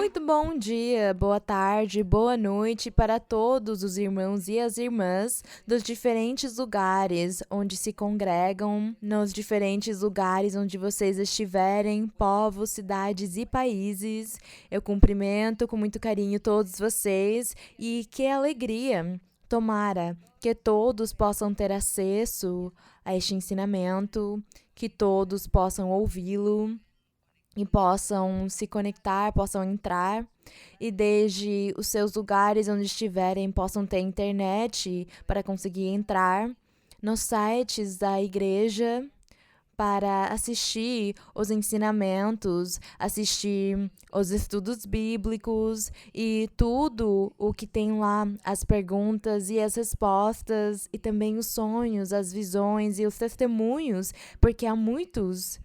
Muito bom dia, boa tarde, boa noite para todos os irmãos e as irmãs dos diferentes lugares onde se congregam, nos diferentes lugares onde vocês estiverem, povos, cidades e países. Eu cumprimento com muito carinho todos vocês e que alegria! Tomara que todos possam ter acesso a este ensinamento, que todos possam ouvi-lo e possam se conectar, possam entrar e desde os seus lugares onde estiverem possam ter internet para conseguir entrar nos sites da igreja para assistir os ensinamentos, assistir os estudos bíblicos e tudo o que tem lá, as perguntas e as respostas e também os sonhos, as visões e os testemunhos, porque há muitos.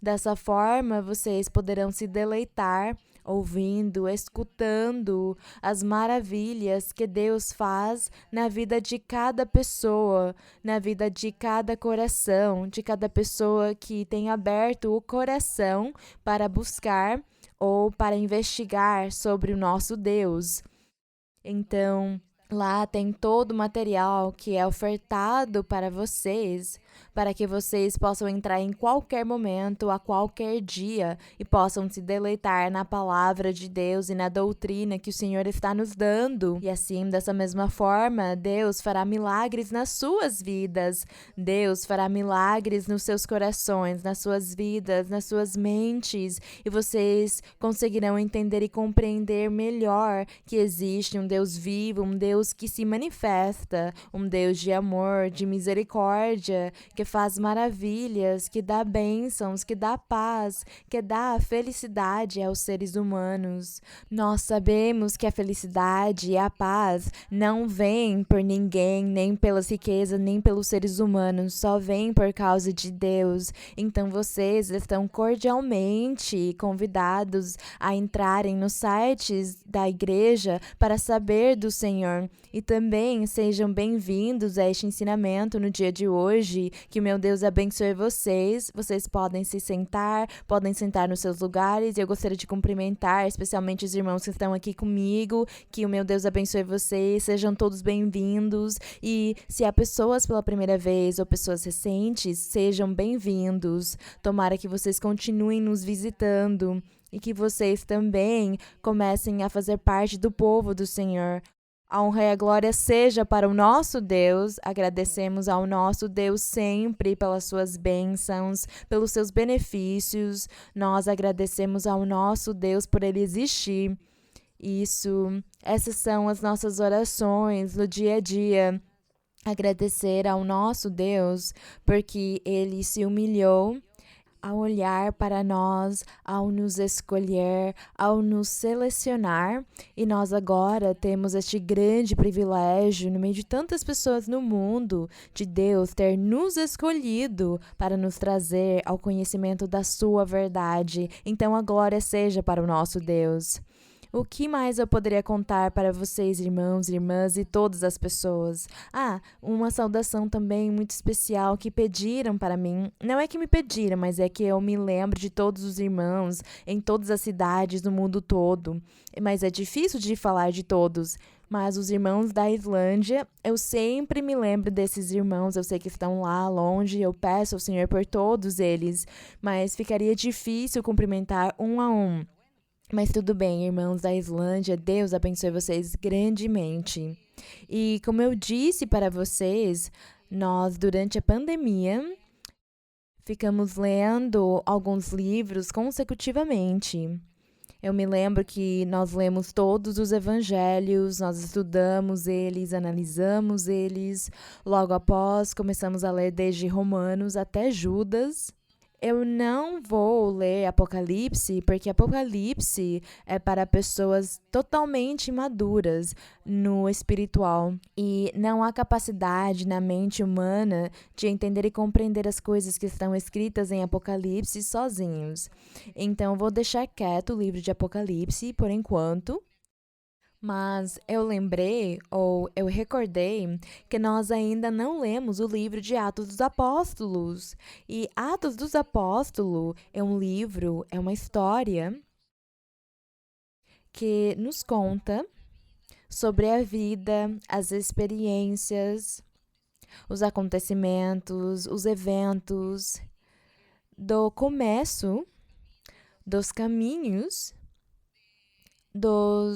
Dessa forma, vocês poderão se deleitar ouvindo, escutando as maravilhas que Deus faz na vida de cada pessoa, na vida de cada coração, de cada pessoa que tem aberto o coração para buscar ou para investigar sobre o nosso Deus. Então, lá tem todo o material que é ofertado para vocês, para que vocês possam entrar em qualquer momento, a qualquer dia, e possam se deleitar na palavra de Deus e na doutrina que o Senhor está nos dando. E assim, dessa mesma forma, Deus fará milagres nas suas vidas. Deus fará milagres nos seus corações, nas suas vidas, nas suas mentes, e vocês conseguirão entender e compreender melhor que existe um Deus vivo, um Deus que se manifesta, um Deus de amor, de misericórdia, que faz maravilhas, que dá bênçãos, que dá paz, que dá felicidade aos seres humanos. Nós sabemos que a felicidade e a paz não vêm por ninguém, nem pelas riquezas, nem pelos seres humanos, só vem por causa de Deus. Então vocês estão cordialmente convidados a entrarem nos sites da igreja para saber do Senhor. E também sejam bem-vindos a este ensinamento no dia de hoje. Que o meu Deus abençoe vocês. Vocês podem se sentar, podem sentar nos seus lugares. E eu gostaria de cumprimentar especialmente os irmãos que estão aqui comigo. Que o meu Deus abençoe vocês. Sejam todos bem-vindos. E se há pessoas pela primeira vez ou pessoas recentes, sejam bem-vindos. Tomara que vocês continuem nos visitando e que vocês também comecem a fazer parte do povo do Senhor. A honra e a glória seja para o nosso Deus. Agradecemos ao nosso Deus sempre pelas suas bênçãos, pelos seus benefícios. Nós agradecemos ao nosso Deus por ele existir. Essas são as nossas orações no dia a dia. Agradecer ao nosso Deus porque ele se humilhou ao olhar para nós, ao nos escolher, ao nos selecionar, e nós agora temos este grande privilégio, no meio de tantas pessoas no mundo, de Deus ter nos escolhido para nos trazer ao conhecimento da sua verdade. Então a glória seja para o nosso Deus. O que mais eu poderia contar para vocês, irmãos, irmãs e todas as pessoas? Uma saudação também muito especial que pediram para mim. Não é que me pediram, mas é que eu me lembro de todos os irmãos em todas as cidades do mundo todo. Mas é difícil de falar de todos. Mas os irmãos da Islândia, eu sempre me lembro desses irmãos. Eu sei que estão lá longe, eu peço ao Senhor por todos eles. Mas ficaria difícil cumprimentar um a um. Mas tudo bem, irmãos da Islândia, Deus abençoe vocês grandemente. E como eu disse para vocês, nós, durante a pandemia, ficamos lendo alguns livros consecutivamente. Eu me lembro que nós lemos todos os evangelhos, nós estudamos eles, analisamos eles. Logo após, começamos a ler desde Romanos até Judas. Eu não vou ler Apocalipse, porque Apocalipse é para pessoas totalmente maduras no espiritual. E não há capacidade na mente humana de entender e compreender as coisas que estão escritas em Apocalipse sozinhos. Então, eu vou deixar quieto o livro de Apocalipse por enquanto. Mas eu lembrei, ou eu recordei, que nós ainda não lemos o livro de Atos dos Apóstolos. E Atos dos Apóstolos é um livro, é uma história que nos conta sobre a vida, as experiências, os acontecimentos, os eventos do começo, dos caminhos, do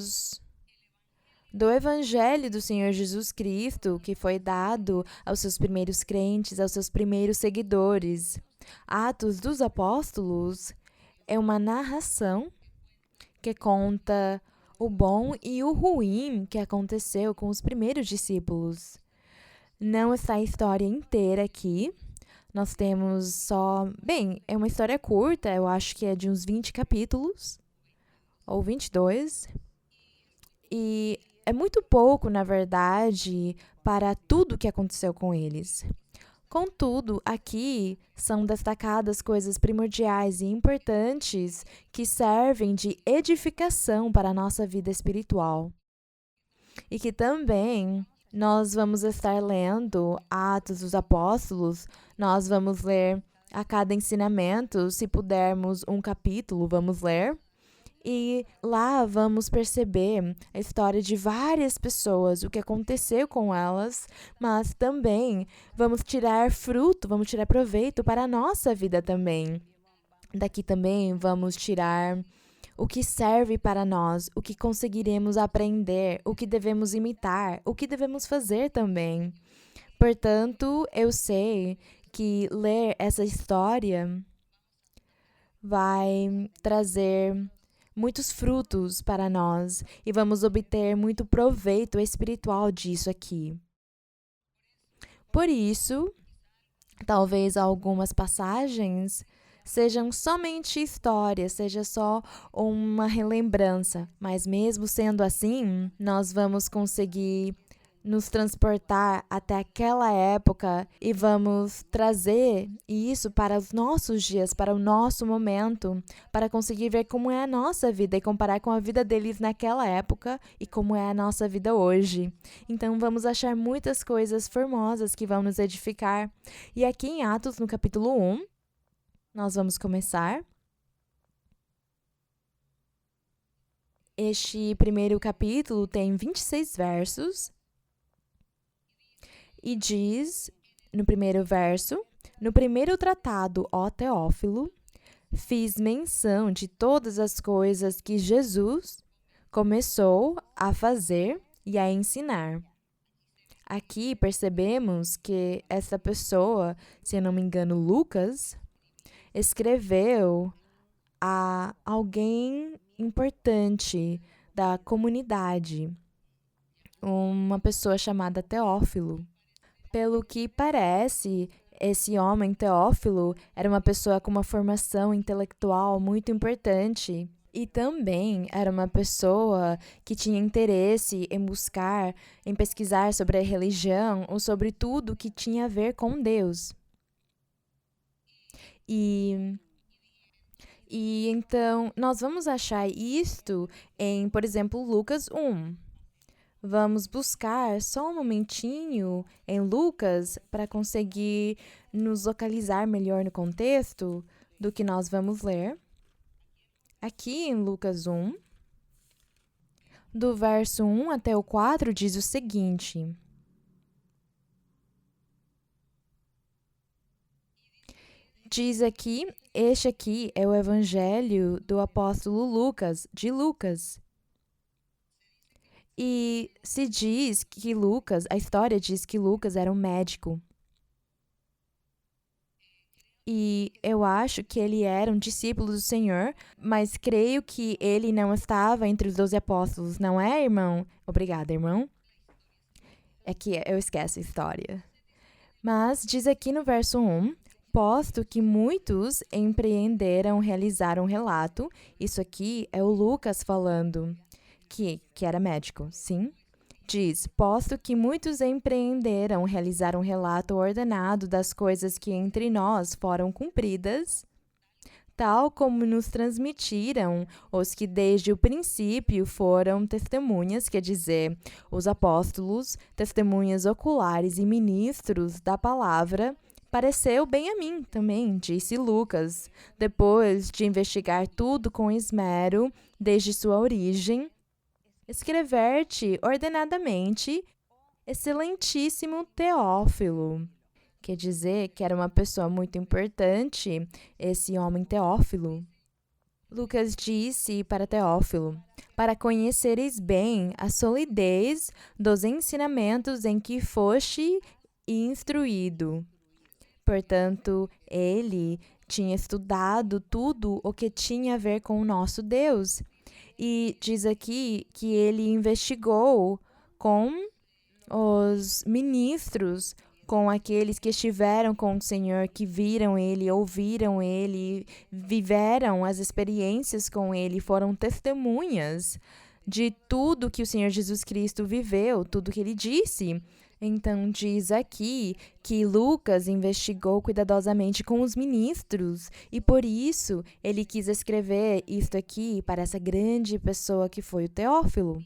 Evangelho do Senhor Jesus Cristo, que foi dado aos seus primeiros crentes, aos seus primeiros seguidores. Atos dos Apóstolos é uma narração que conta o bom e o ruim que aconteceu com os primeiros discípulos. Não está a história inteira aqui. Nós temos só... Bem, é uma história curta, eu acho que é de uns 20 capítulos, ou 22. E é muito pouco, na verdade, para tudo o que aconteceu com eles. Contudo, aqui são destacadas coisas primordiais e importantes que servem de edificação para a nossa vida espiritual. E que também nós vamos estar lendo Atos dos Apóstolos, nós vamos ler a cada ensinamento, se pudermos um capítulo, vamos ler. E lá vamos perceber a história de várias pessoas, o que aconteceu com elas, mas também vamos tirar fruto, vamos tirar proveito para a nossa vida também. Daqui também vamos tirar o que serve para nós, o que conseguiremos aprender, o que devemos imitar, o que devemos fazer também. Portanto, eu sei que ler essa história vai trazer muitos frutos para nós e vamos obter muito proveito espiritual disso aqui. Por isso, talvez algumas passagens sejam somente histórias, seja só uma relembrança, mas mesmo sendo assim, nós vamos conseguir nos transportar até aquela época e vamos trazer isso para os nossos dias, para o nosso momento, para conseguir ver como é a nossa vida e comparar com a vida deles naquela época e como é a nossa vida hoje. Então vamos achar muitas coisas formosas que vão nos edificar. E aqui em Atos, no capítulo 1, nós vamos começar. Este primeiro capítulo tem 26 versos. E diz, no primeiro verso, no primeiro tratado, ó Teófilo, fiz menção de todas as coisas que Jesus começou a fazer e a ensinar. Aqui percebemos que essa pessoa, se eu não me engano, Lucas, escreveu a alguém importante da comunidade, uma pessoa chamada Teófilo. Pelo que parece, esse homem, Teófilo, era uma pessoa com uma formação intelectual muito importante e também era uma pessoa que tinha interesse em buscar, em pesquisar sobre a religião ou sobre tudo que tinha a ver com Deus. E então, nós vamos achar isto em, por exemplo, Lucas 1. Vamos buscar só um momentinho em Lucas para conseguir nos localizar melhor no contexto do que nós vamos ler. Aqui em Lucas 1, do verso 1 até o 4, diz o seguinte: diz aqui, este aqui é o evangelho do apóstolo Lucas, de Lucas. E se diz que Lucas, a história diz que Lucas era um médico. E eu acho que ele era um discípulo do Senhor, mas creio que ele não estava entre os 12 apóstolos, não é, irmão? Obrigada, irmão. É que eu esqueço a história. Mas diz aqui no verso 1, posto que muitos empreenderam realizar um relato. Isso aqui é o Lucas falando. Que era médico, sim. Diz, posto que muitos empreenderam realizar um relato ordenado das coisas que entre nós foram cumpridas, tal como nos transmitiram os que desde o princípio foram testemunhas, quer dizer, os apóstolos, testemunhas oculares e ministros da palavra, pareceu bem a mim também, disse Lucas, depois de investigar tudo com esmero, desde sua origem, escrever-te ordenadamente, excelentíssimo Teófilo. Quer dizer que era uma pessoa muito importante, esse homem Teófilo. Lucas disse para Teófilo, para conheceres bem a solidez dos ensinamentos em que foste instruído. Portanto, ele tinha estudado tudo o que tinha a ver com o nosso Deus. E diz aqui que ele investigou com os ministros, com aqueles que estiveram com o Senhor, que viram ele, ouviram ele, viveram as experiências com ele, foram testemunhas de tudo que o Senhor Jesus Cristo viveu, tudo que ele disse. Então, diz aqui que Lucas investigou cuidadosamente com os ministros e, por isso, ele quis escrever isto aqui para essa grande pessoa que foi o Teófilo.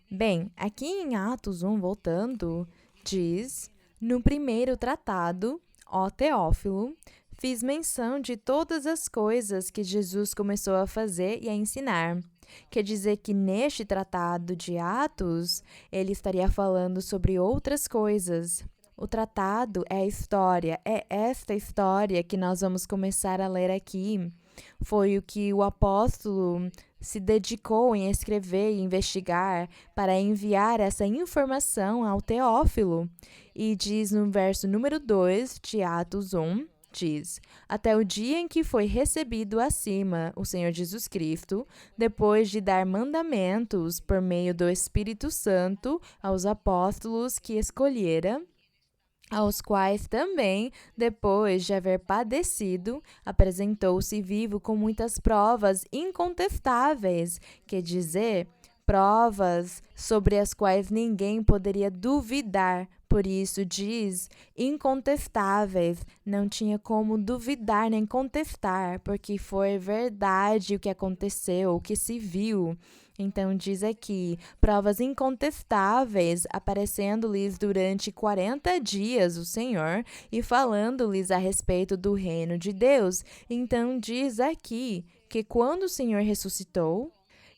Bem, aqui em Atos 1, voltando, diz: no primeiro tratado, ó Teófilo, fiz menção de todas as coisas que Jesus começou a fazer e a ensinar. Quer dizer que neste tratado de Atos, ele estaria falando sobre outras coisas. O tratado é a história, é esta história que nós vamos começar a ler aqui. Foi o que o apóstolo se dedicou em escrever e investigar para enviar essa informação ao Teófilo. E diz no verso número 2 de Atos 1, diz: até o dia em que foi recebido acima o Senhor Jesus Cristo, depois de dar mandamentos por meio do Espírito Santo aos apóstolos que escolhera, aos quais também, depois de haver padecido, apresentou-se vivo com muitas provas incontestáveis, quer dizer, provas sobre as quais ninguém poderia duvidar. Por isso diz incontestáveis, não tinha como duvidar nem contestar, porque foi verdade o que aconteceu, o que se viu. Então diz aqui, provas incontestáveis, aparecendo-lhes durante 40 dias o Senhor e falando-lhes a respeito do reino de Deus. Então diz aqui que quando o Senhor ressuscitou,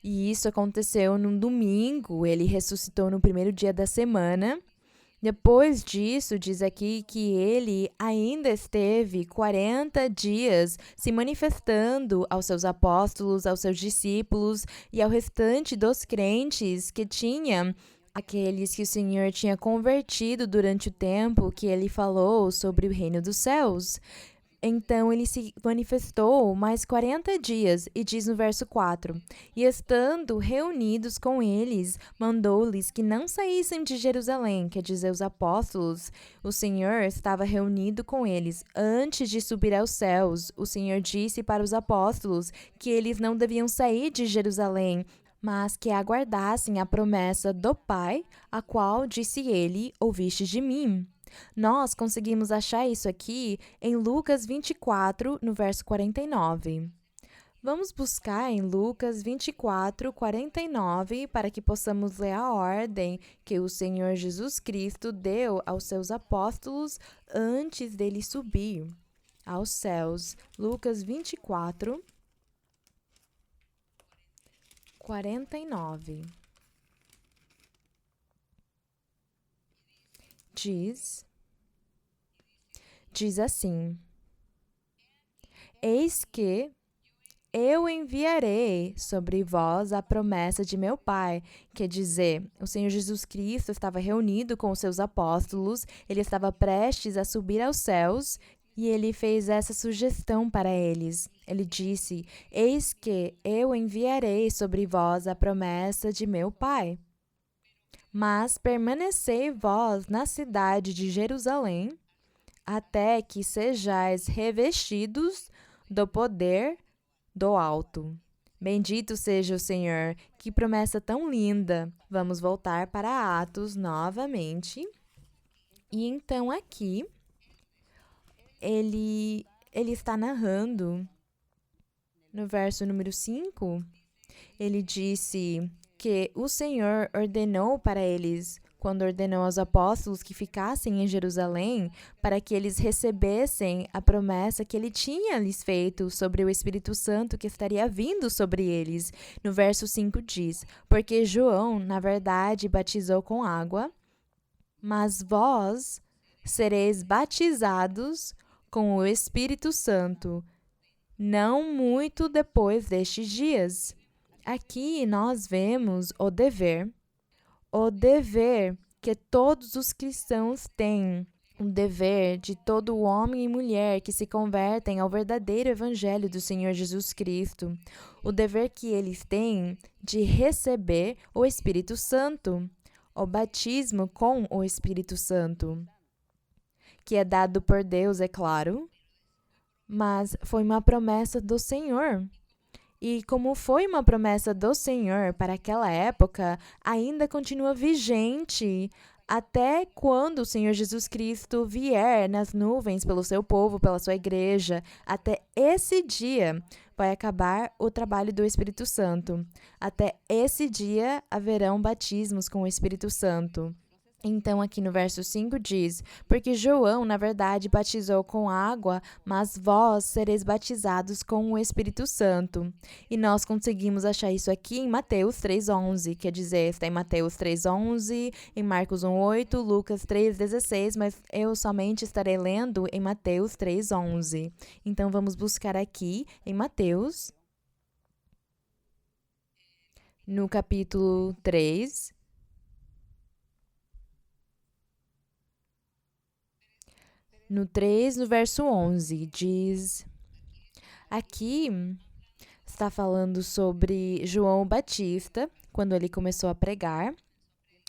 e isso aconteceu num domingo, ele ressuscitou no primeiro dia da semana. Depois disso, diz aqui que ele ainda esteve 40 dias se manifestando aos seus apóstolos, aos seus discípulos e ao restante dos crentes que tinham, aqueles que o Senhor tinha convertido durante o tempo que ele falou sobre o reino dos céus. Então ele se manifestou mais 40 dias, e diz no verso 4: e estando reunidos com eles, mandou-lhes que não saíssem de Jerusalém, quer dizer, os apóstolos. O Senhor estava reunido com eles antes de subir aos céus. O Senhor disse para os apóstolos que eles não deviam sair de Jerusalém, mas que aguardassem a promessa do Pai, a qual disse ele: ouvistes de mim. Nós conseguimos achar isso aqui em Lucas 24, no verso 49. Vamos buscar em Lucas 24, 49, para que possamos ler a ordem que o Senhor Jesus Cristo deu aos seus apóstolos antes dele subir aos céus. Lucas 24, 49. Diz assim: eis que eu enviarei sobre vós a promessa de meu Pai. Quer dizer, o Senhor Jesus Cristo estava reunido com os seus apóstolos, ele estava prestes a subir aos céus e ele fez essa sugestão para eles. Ele disse: eis que eu enviarei sobre vós a promessa de meu Pai. Mas permanecei vós na cidade de Jerusalém, até que sejais revestidos do poder do alto. Bendito seja o Senhor, que promessa tão linda. Vamos voltar para Atos novamente. E então aqui, ele está narrando, no verso número 5, ele disse que o Senhor ordenou para eles quando ordenou aos apóstolos que ficassem em Jerusalém para que eles recebessem a promessa que ele tinha lhes feito sobre o Espírito Santo que estaria vindo sobre eles. No verso 5 diz: Porque João, na verdade, batizou com água, mas vós sereis batizados com o Espírito Santo, não muito depois destes dias. Aqui nós vemos o dever que todos os cristãos têm, o dever de todo homem e mulher que se convertem ao verdadeiro evangelho do Senhor Jesus Cristo, o dever que eles têm de receber o Espírito Santo, o batismo com o Espírito Santo, que é dado por Deus, é claro, mas foi uma promessa do Senhor. E como foi uma promessa do Senhor para aquela época, ainda continua vigente até quando o Senhor Jesus Cristo vier nas nuvens pelo seu povo, pela sua igreja. Até esse dia vai acabar o trabalho do Espírito Santo. Até esse dia haverão batismos com o Espírito Santo. Então, aqui no verso 5 diz: Porque João, na verdade, batizou com água, mas vós sereis batizados com o Espírito Santo. E nós conseguimos achar isso aqui em Mateus 3,11, quer dizer, está em Mateus 3,11, em Marcos 1,8, Lucas 3,16, mas eu somente estarei lendo em Mateus 3,11. Então, vamos buscar aqui em Mateus, no capítulo 3, no 3, no verso 11, diz... Aqui está falando sobre João Batista, quando ele começou a pregar.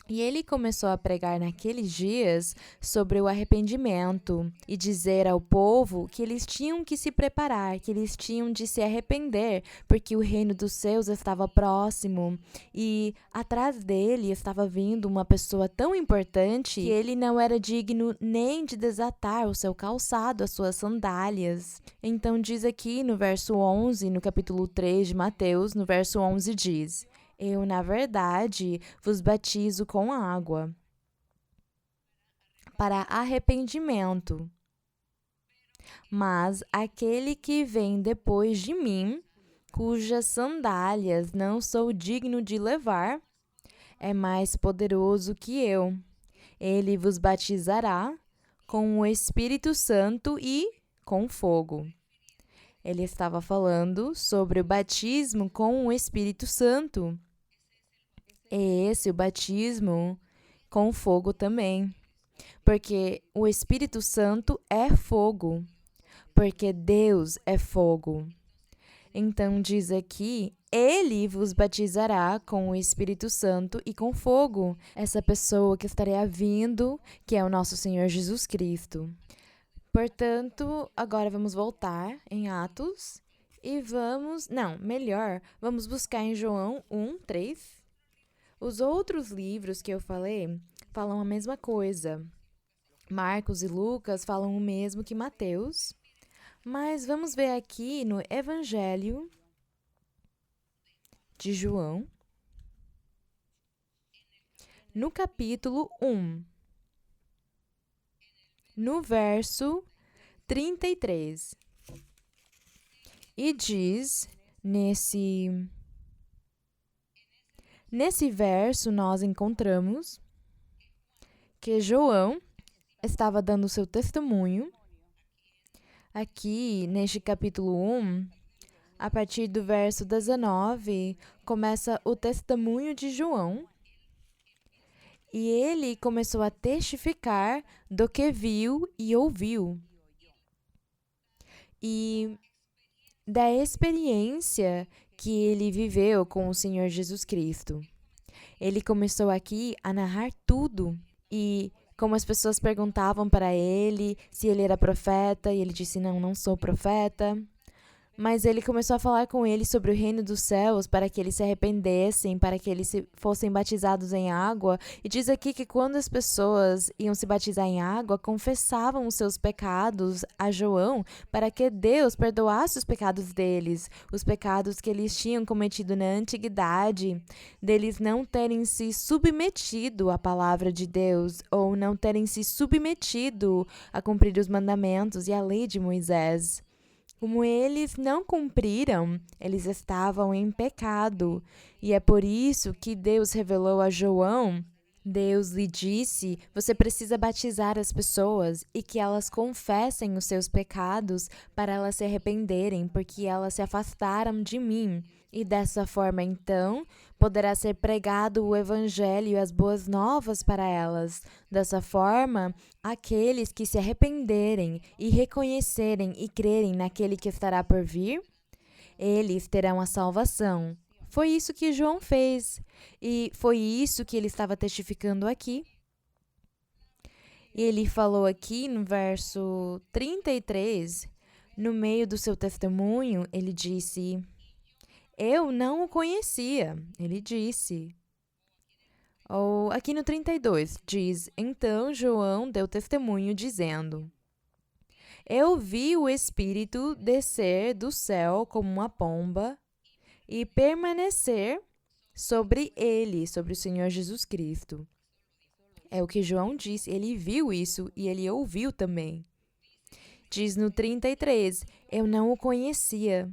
E ele começou a pregar naqueles dias sobre o arrependimento e dizer ao povo que eles tinham que se preparar, que eles tinham de se arrepender, porque o reino dos céus estava próximo e atrás dele estava vindo uma pessoa tão importante que ele não era digno nem de desatar o seu calçado, as suas sandálias. Então diz aqui no verso 11, no capítulo 3 de Mateus, no verso 11 diz: Eu, na verdade, vos batizo com água para arrependimento. Mas aquele que vem depois de mim, cujas sandálias não sou digno de levar, é mais poderoso que eu. Ele vos batizará com o Espírito Santo e com fogo. Ele estava falando sobre o batismo com o Espírito Santo. É esse o batismo com fogo também, porque o Espírito Santo é fogo, porque Deus é fogo. Então diz aqui, ele vos batizará com o Espírito Santo e com fogo, essa pessoa que estará vindo, que é o nosso Senhor Jesus Cristo. Portanto, agora vamos voltar em Atos e vamos buscar em João 1:3. Os outros livros que eu falei falam a mesma coisa. Marcos e Lucas falam o mesmo que Mateus. Mas vamos ver aqui no Evangelho de João, no capítulo 1, no verso 33. E diz Nesse verso, nós encontramos que João estava dando seu testemunho. Aqui, neste capítulo 1, a partir do verso 19, começa o testemunho de João. E ele começou a testificar do que viu e ouviu. E da experiência que ele viveu com o Senhor Jesus Cristo. Ele começou aqui a narrar tudo. E como as pessoas perguntavam para ele se ele era profeta, e ele disse, não sou profeta. Mas ele começou a falar com eles sobre o reino dos céus, para que eles se arrependessem, para que eles fossem batizados em água. E diz aqui que quando as pessoas iam se batizar em água, confessavam os seus pecados a João, para que Deus perdoasse os pecados deles, os pecados que eles tinham cometido na antiguidade, deles não terem se submetido à palavra de Deus, ou não terem se submetido a cumprir os mandamentos e a lei de Moisés. Como eles não cumpriram, eles estavam em pecado. E é por isso que Deus revelou a João. Deus lhe disse: você precisa batizar as pessoas e que elas confessem os seus pecados para elas se arrependerem, porque elas se afastaram de mim. E dessa forma, então, poderá ser pregado o evangelho e as boas novas para elas. Dessa forma, aqueles que se arrependerem e reconhecerem e crerem naquele que estará por vir, eles terão a salvação. Foi isso que João fez, e foi isso que ele estava testificando aqui. Ele falou aqui no verso 33, no meio do seu testemunho, ele disse: eu não o conhecia, ele disse. Ou aqui no 32, diz: então João deu testemunho dizendo: eu vi o Espírito descer do céu como uma pomba e permanecer sobre ele, sobre o Senhor Jesus Cristo. É o que João disse, ele viu isso e ele ouviu também. Diz no 33, eu não o conhecia.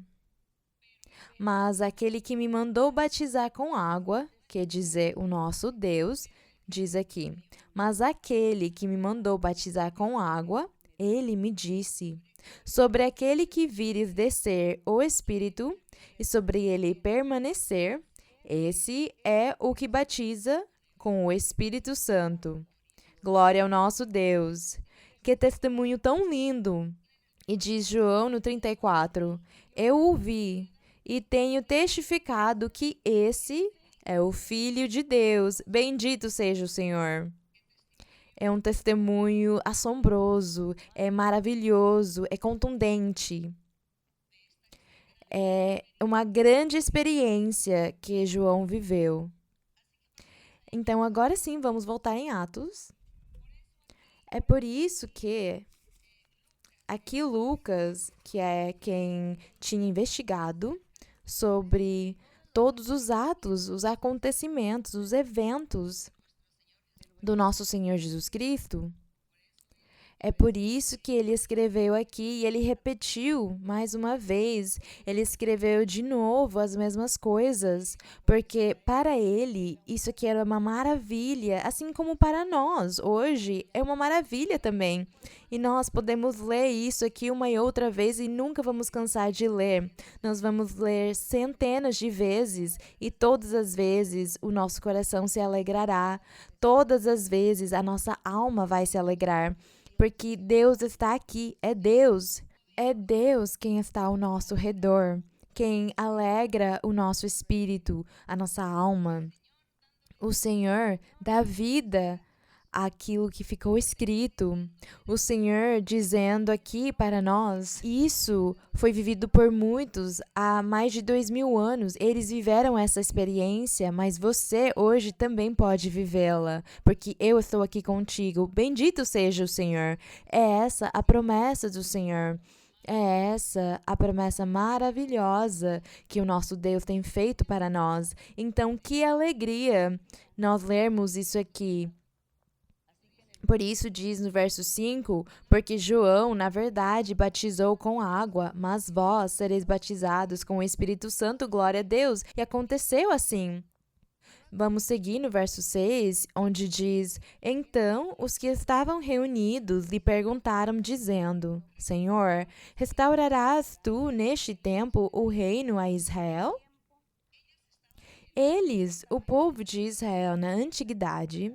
Mas aquele que me mandou batizar com água, quer dizer, o nosso Deus, diz aqui, mas aquele que me mandou batizar com água, ele me disse, sobre aquele que vires descer o Espírito e sobre ele permanecer, esse é o que batiza com o Espírito Santo. Glória ao nosso Deus! Que testemunho tão lindo! E diz João no 34, eu o vi e tenho testificado que esse é o Filho de Deus. Bendito seja o Senhor. É um testemunho assombroso, é maravilhoso, é contundente. É uma grande experiência que João viveu. Então, agora sim, vamos voltar em Atos. É por isso que aqui Lucas, que é quem tinha investigado sobre todos os atos, os acontecimentos, os eventos do nosso Senhor Jesus Cristo, é por isso que ele escreveu aqui e ele repetiu mais uma vez, ele escreveu de novo as mesmas coisas, porque para ele isso aqui era uma maravilha, assim como para nós hoje é uma maravilha também. E nós podemos ler isso aqui uma e outra vez e nunca vamos cansar de ler. Nós vamos ler centenas de vezes e todas as vezes o nosso coração se alegrará, todas as vezes a nossa alma vai se alegrar. Porque Deus está aqui, é Deus quem está ao nosso redor, quem alegra o nosso espírito, a nossa alma. O Senhor dá vida àquilo que ficou escrito. O Senhor dizendo aqui para nós, isso foi vivido por muitos há mais de 2000 anos. Eles viveram essa experiência, mas você hoje também pode vivê-la, porque eu estou aqui contigo. Bendito seja o Senhor. É essa a promessa do Senhor. É essa a promessa maravilhosa que o nosso Deus tem feito para nós. Então, que alegria nós lermos isso aqui. Por isso diz no verso 5, porque João, na verdade, batizou com água, mas vós sereis batizados com o Espírito Santo, glória a Deus. E aconteceu assim. Vamos seguir no verso 6, onde diz, então os que estavam reunidos lhe perguntaram, dizendo, Senhor, restaurarás tu neste tempo o reino a Israel? Eles, o povo de Israel na antiguidade,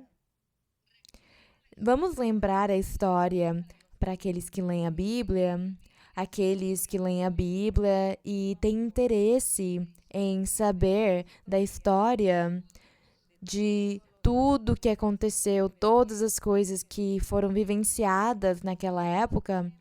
vamos lembrar a história para aqueles que leem a Bíblia, aqueles que leem a Bíblia e têm interesse em saber da história de tudo que aconteceu, todas as coisas que foram vivenciadas naquela época.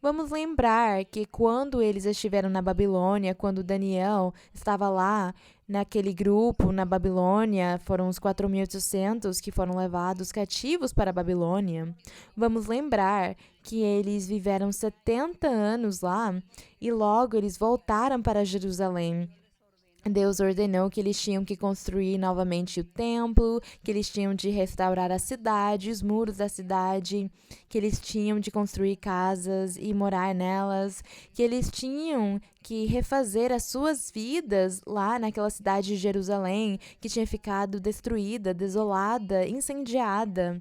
Vamos lembrar que quando eles estiveram na Babilônia, quando Daniel estava lá naquele grupo na Babilônia, foram os 4.800 que foram levados cativos para a Babilônia. Vamos lembrar que eles viveram 70 anos lá e logo eles voltaram para Jerusalém. Deus ordenou que eles tinham que construir novamente o templo, que eles tinham de restaurar a cidade, os muros da cidade, que eles tinham de construir casas e morar nelas, que eles tinham que refazer as suas vidas lá naquela cidade de Jerusalém, que tinha ficado destruída, desolada, incendiada.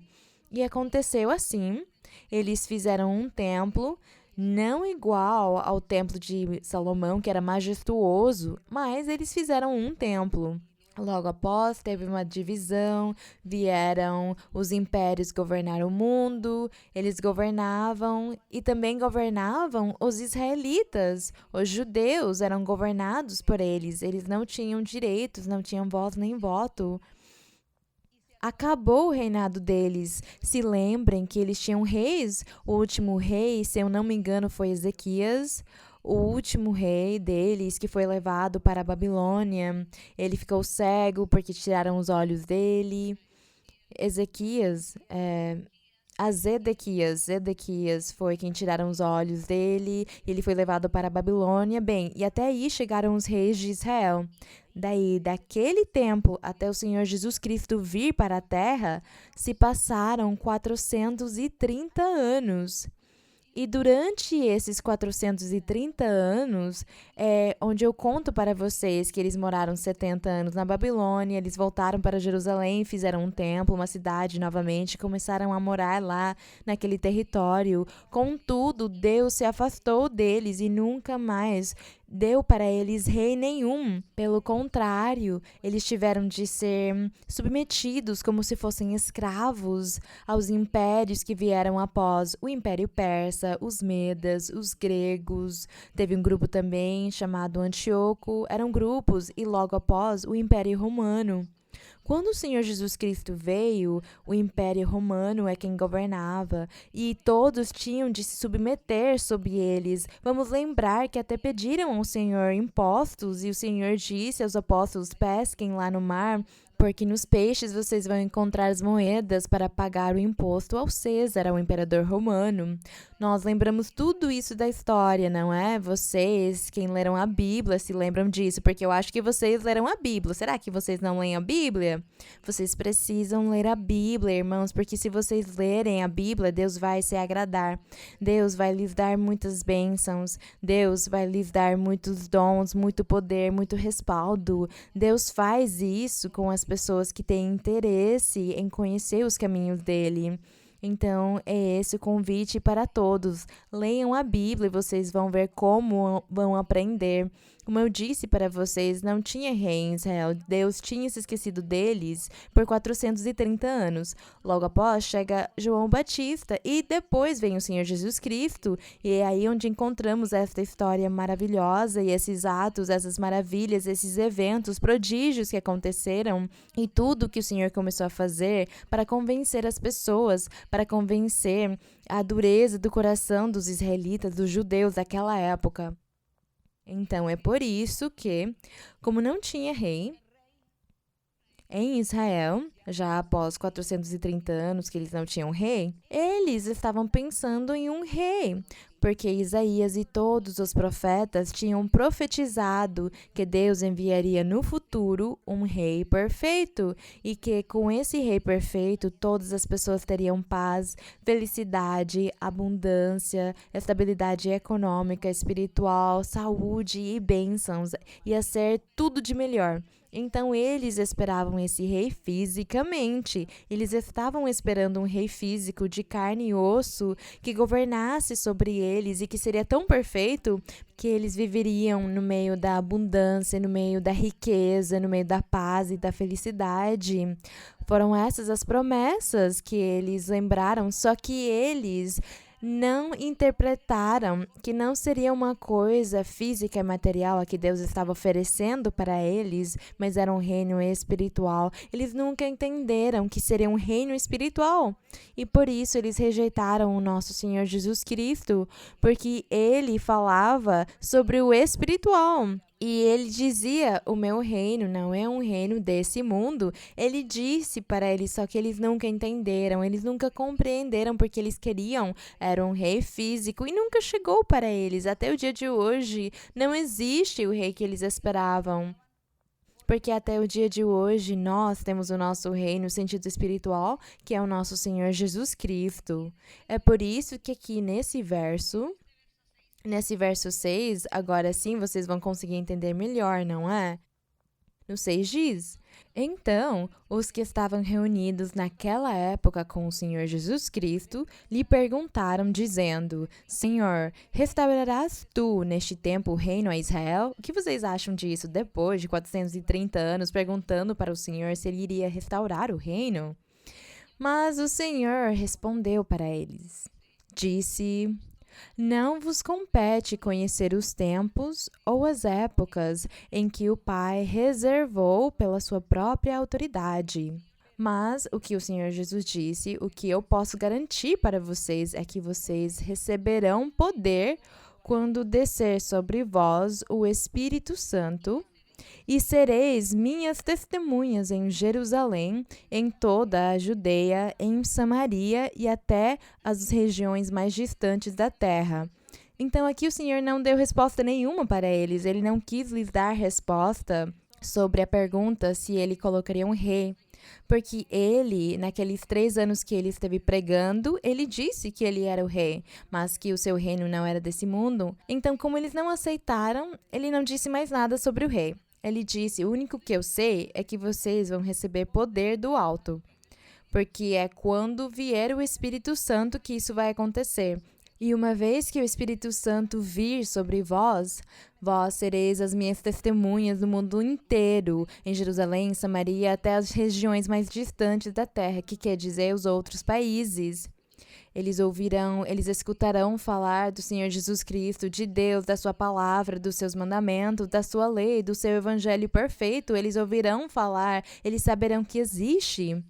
E aconteceu assim. Eles fizeram um templo, não igual ao templo de Salomão, que era majestuoso, mas eles fizeram um templo. Logo após, teve uma divisão, vieram os impérios governar o mundo, eles governavam e também governavam os israelitas. Os judeus eram governados por eles, eles não tinham direitos, não tinham voz nem voto. Acabou o reinado deles. Se lembrem que eles tinham reis. O último rei, se eu não me engano, foi Ezequias. O último rei deles, que foi levado para a Babilônia. Ele ficou cego porque tiraram os olhos dele. Zedequias foi quem tiraram os olhos dele, ele foi levado para a Babilônia. Bem, e até aí chegaram os reis de Israel. Daí, daquele tempo até o Senhor Jesus Cristo vir para a terra, se passaram 430 anos. E durante esses 430 anos, onde eu conto para vocês que eles moraram 70 anos na Babilônia, eles voltaram para Jerusalém, fizeram um templo, uma cidade novamente, começaram a morar lá naquele território. Contudo, Deus se afastou deles e nunca mais deu para eles rei nenhum. Pelo contrário, eles tiveram de ser submetidos como se fossem escravos aos impérios que vieram após o Império Persa, os Medas, os gregos. Teve um grupo também chamado Antíoco. Eram grupos e logo após o Império Romano. Quando o Senhor Jesus Cristo veio, o Império Romano é quem governava e todos tinham de se submeter sob eles. Vamos lembrar que até pediram ao Senhor impostos e o Senhor disse aos apóstolos: pesquem lá no mar, porque nos peixes vocês vão encontrar as moedas para pagar o imposto ao César, ao imperador romano. Nós lembramos tudo isso da história, não é? Vocês, quem leram a Bíblia, se lembram disso, porque eu acho que vocês leram a Bíblia. Será que vocês não leem a Bíblia? Vocês precisam ler a Bíblia, irmãos, porque se vocês lerem a Bíblia, Deus vai se agradar. Deus vai lhes dar muitas bênçãos. Deus vai lhes dar muitos dons, muito poder, muito respaldo. Deus faz isso com as pessoas que têm interesse em conhecer os caminhos dele. Então, é esse o convite para todos. Leiam a Bíblia e vocês vão ver como vão aprender. Como eu disse para vocês, não tinha rei em Israel. Deus tinha se esquecido deles por 430 anos. Logo após, chega João Batista e depois vem o Senhor Jesus Cristo. E é aí onde encontramos esta história maravilhosa e esses atos, essas maravilhas, esses eventos, prodígios que aconteceram e tudo que o Senhor começou a fazer para convencer as pessoas, para convencer a dureza do coração dos israelitas, dos judeus daquela época. Então, é por isso que, como não tinha rei em Israel, já após 430 anos que eles não tinham rei, eles estavam pensando em um rei, porque Isaías e todos os profetas tinham profetizado que Deus enviaria no futuro um rei perfeito e que com esse rei perfeito todas as pessoas teriam paz, felicidade, abundância, estabilidade econômica, espiritual, saúde e bênçãos. Ia ser tudo de melhor. Então, eles esperavam esse rei fisicamente. Eles estavam esperando um rei físico de carne e osso que governasse sobre eles e que seria tão perfeito que eles viveriam no meio da abundância, no meio da riqueza, no meio da paz e da felicidade. Foram essas as promessas que eles lembraram, só que eles não interpretaram que não seria uma coisa física e material a que Deus estava oferecendo para eles, mas era um reino espiritual. Eles nunca entenderam que seria um reino espiritual. E por isso eles rejeitaram o nosso Senhor Jesus Cristo, porque ele falava sobre o espiritual. E ele dizia, o meu reino não é um reino desse mundo. Ele disse para eles, só que eles nunca entenderam, eles nunca compreenderam, porque eles queriam, era um rei físico e nunca chegou para eles. Até o dia de hoje, não existe o rei que eles esperavam. Porque até o dia de hoje, nós temos o nosso rei no sentido espiritual, que é o nosso Senhor Jesus Cristo. É por isso que aqui nesse verso 6, agora sim vocês vão conseguir entender melhor, não é? No 6 diz: Então, os que estavam reunidos naquela época com o Senhor Jesus Cristo lhe perguntaram, dizendo: Senhor, restaurarás tu neste tempo o reino a Israel? O que vocês acham disso? Depois de 430 anos perguntando para o Senhor se ele iria restaurar o reino? Mas o Senhor respondeu para eles. Disse: Não vos compete conhecer os tempos ou as épocas em que o Pai reservou pela sua própria autoridade. Mas o que o Senhor Jesus disse, o que eu posso garantir para vocês é que vocês receberão poder quando descer sobre vós o Espírito Santo, e sereis minhas testemunhas em Jerusalém, em toda a Judeia, em Samaria e até as regiões mais distantes da terra. Então aqui o Senhor não deu resposta nenhuma para eles, ele não quis lhes dar resposta sobre a pergunta se ele colocaria um rei. Porque ele, naqueles 3 anos que ele esteve pregando, ele disse que ele era o rei, mas que o seu reino não era desse mundo. Então, como eles não aceitaram, ele não disse mais nada sobre o rei. Ele disse: o único que eu sei é que vocês vão receber poder do alto, porque é quando vier o Espírito Santo que isso vai acontecer. E uma vez que o Espírito Santo vir sobre vós, vós sereis as minhas testemunhas no mundo inteiro, em Jerusalém, em Samaria, até as regiões mais distantes da terra, que quer dizer os outros países. Eles escutarão falar do Senhor Jesus Cristo, de Deus, da sua palavra, dos seus mandamentos, da sua lei, do seu evangelho perfeito. Eles ouvirão falar, eles saberão que existe.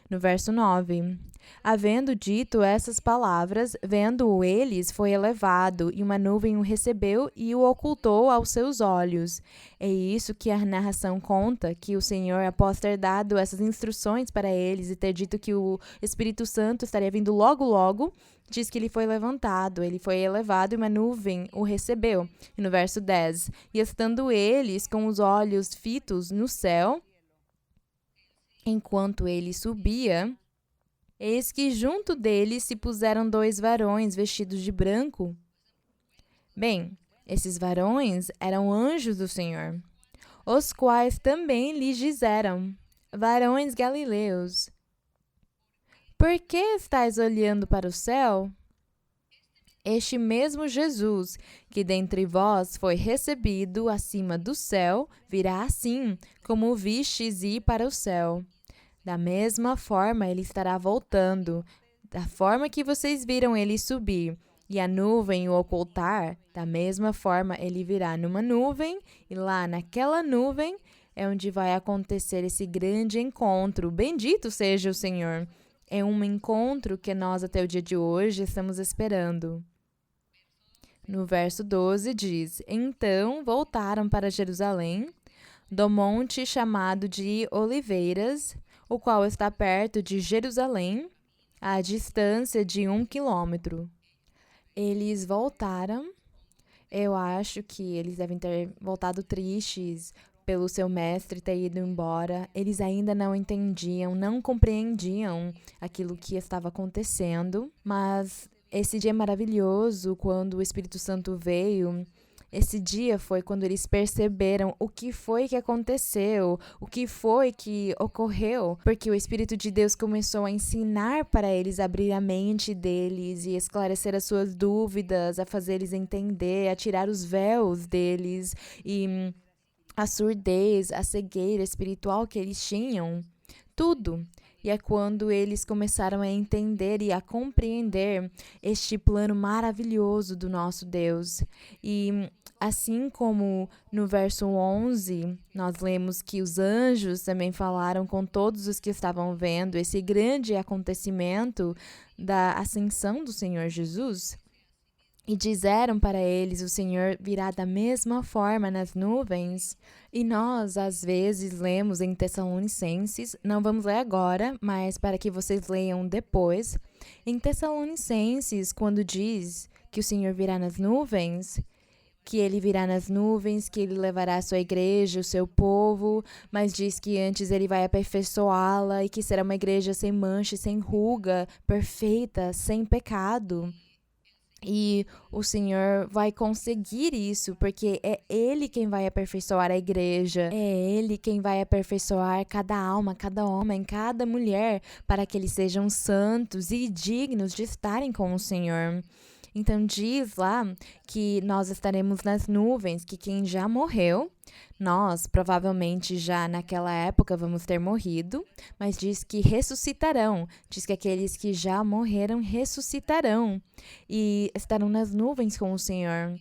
No verso 9. Havendo dito essas palavras, vendo-o eles, foi elevado, e uma nuvem o recebeu e o ocultou aos seus olhos. É isso que a narração conta, que o Senhor, após ter dado essas instruções para eles e ter dito que o Espírito Santo estaria vindo logo, logo, diz que ele foi levantado, ele foi elevado e uma nuvem o recebeu. E no verso 10, e estando eles com os olhos fitos no céu, enquanto ele subia, eis que junto dele se puseram 2 varões vestidos de branco. Bem, esses varões eram anjos do Senhor, os quais também lhes disseram: varões galileus, por que estáis olhando para o céu? Este mesmo Jesus, que dentre vós foi recebido acima do céu, virá assim, como o vistes ir para o céu. Da mesma forma, ele estará voltando, da forma que vocês viram ele subir, e a nuvem o ocultar, da mesma forma ele virá numa nuvem, e lá naquela nuvem é onde vai acontecer esse grande encontro. Bendito seja o Senhor! É um encontro que nós até o dia de hoje estamos esperando. No verso 12 diz: Então voltaram para Jerusalém, do monte chamado de Oliveiras, o qual está perto de Jerusalém, à distância de 1 quilômetro. Eles voltaram, eu acho que eles devem ter voltado tristes pelo seu mestre ter ido embora. Eles ainda não entendiam, não compreendiam aquilo que estava acontecendo, mas esse dia é maravilhoso, quando o Espírito Santo veio. Esse dia foi quando eles perceberam o que foi que aconteceu, o que foi que ocorreu, porque o Espírito de Deus começou a ensinar para eles, abrir a mente deles e esclarecer as suas dúvidas, a fazer eles entender, a tirar os véus deles e a surdez, a cegueira espiritual que eles tinham, tudo. E é quando eles começaram a entender e a compreender este plano maravilhoso do nosso Deus. E assim como no verso 11, nós lemos que os anjos também falaram com todos os que estavam vendo esse grande acontecimento da ascensão do Senhor Jesus. E disseram para eles: o Senhor virá da mesma forma nas nuvens. E nós, às vezes, lemos em Tessalonicenses, não vamos ler agora, mas para que vocês leiam depois. Em Tessalonicenses, quando diz que o Senhor virá nas nuvens, que ele virá nas nuvens, que ele levará a sua igreja, o seu povo, mas diz que antes ele vai aperfeiçoá-la e que será uma igreja sem mancha, sem ruga, perfeita, sem pecado. E o Senhor vai conseguir isso, porque é Ele quem vai aperfeiçoar a igreja. É Ele quem vai aperfeiçoar cada alma, cada homem, cada mulher, para que eles sejam santos e dignos de estarem com o Senhor. Então diz lá que nós estaremos nas nuvens, que quem já morreu, nós provavelmente já naquela época vamos ter morrido, mas diz que ressuscitarão, diz que aqueles que já morreram ressuscitarão e estarão nas nuvens com o Senhor.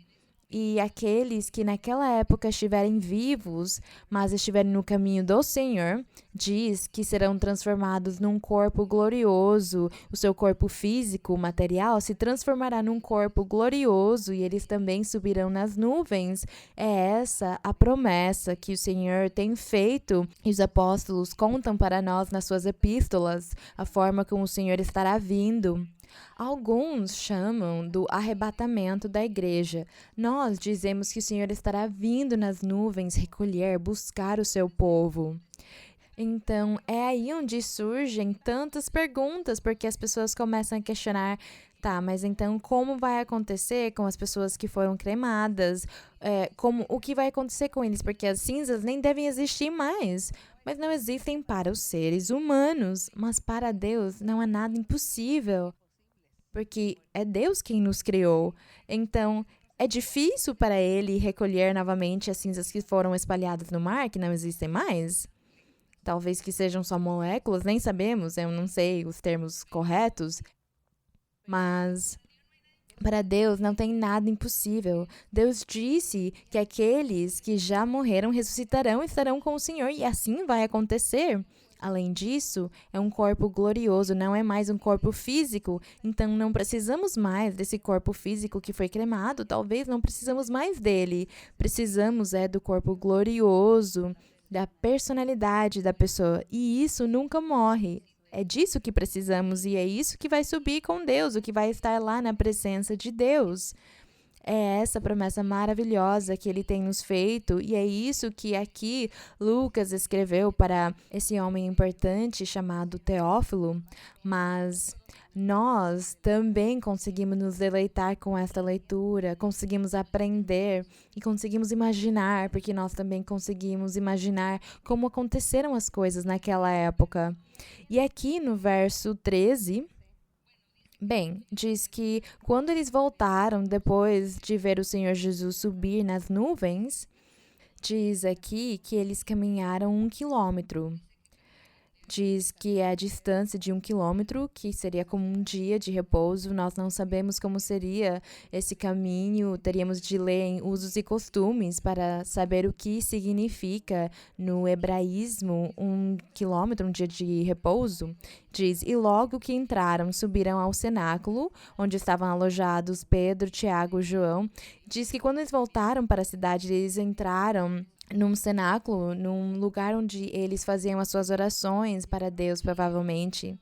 E aqueles que naquela época estiverem vivos, mas estiverem no caminho do Senhor, diz que serão transformados num corpo glorioso. O seu corpo físico, material, se transformará num corpo glorioso e eles também subirão nas nuvens. É essa a promessa que o Senhor tem feito e os apóstolos contam para nós nas suas epístolas, a forma como o Senhor estará vindo. Alguns chamam do arrebatamento da igreja. Nós dizemos que o Senhor estará vindo nas nuvens recolher, buscar o seu povo. Então, é aí onde surgem tantas perguntas, porque as pessoas começam a questionar: tá, mas então como vai acontecer com as pessoas que foram cremadas? O que vai acontecer com eles? Porque as cinzas nem devem existir mais. Mas não existem para os seres humanos, mas para Deus não há nada impossível. Porque é Deus quem nos criou. Então, é difícil para ele recolher novamente as cinzas que foram espalhadas no mar, que não existem mais? Talvez que sejam só moléculas, nem sabemos, eu não sei os termos corretos. Mas para Deus não tem nada impossível. Deus disse que aqueles que já morreram ressuscitarão e estarão com o Senhor, e assim vai acontecer. Além disso, é um corpo glorioso, não é mais um corpo físico, então não precisamos mais desse corpo físico que foi cremado, talvez não precisamos mais dele. Precisamos do corpo glorioso, da personalidade da pessoa, e isso nunca morre. É disso que precisamos e é isso que vai subir com Deus, o que vai estar lá na presença de Deus. É essa promessa maravilhosa que ele tem nos feito e é isso que aqui Lucas escreveu para esse homem importante chamado Teófilo, mas nós também conseguimos nos deleitar com esta leitura, conseguimos aprender e conseguimos imaginar, porque nós também conseguimos imaginar como aconteceram as coisas naquela época. E aqui no verso 13... Bem, diz que quando eles voltaram, depois de ver o Senhor Jesus subir nas nuvens, diz aqui que eles caminharam 1 quilômetro. Diz que é a distância de 1 quilômetro, que seria como um dia de repouso. Nós não sabemos como seria esse caminho, teríamos de ler em Usos e Costumes para saber o que significa no hebraísmo 1 quilômetro, um dia de repouso. Diz, e logo que entraram, subiram ao cenáculo, onde estavam alojados Pedro, Tiago e João. Diz que quando eles voltaram para a cidade, eles entraram num cenáculo, num lugar onde eles faziam as suas orações para Deus, provavelmente.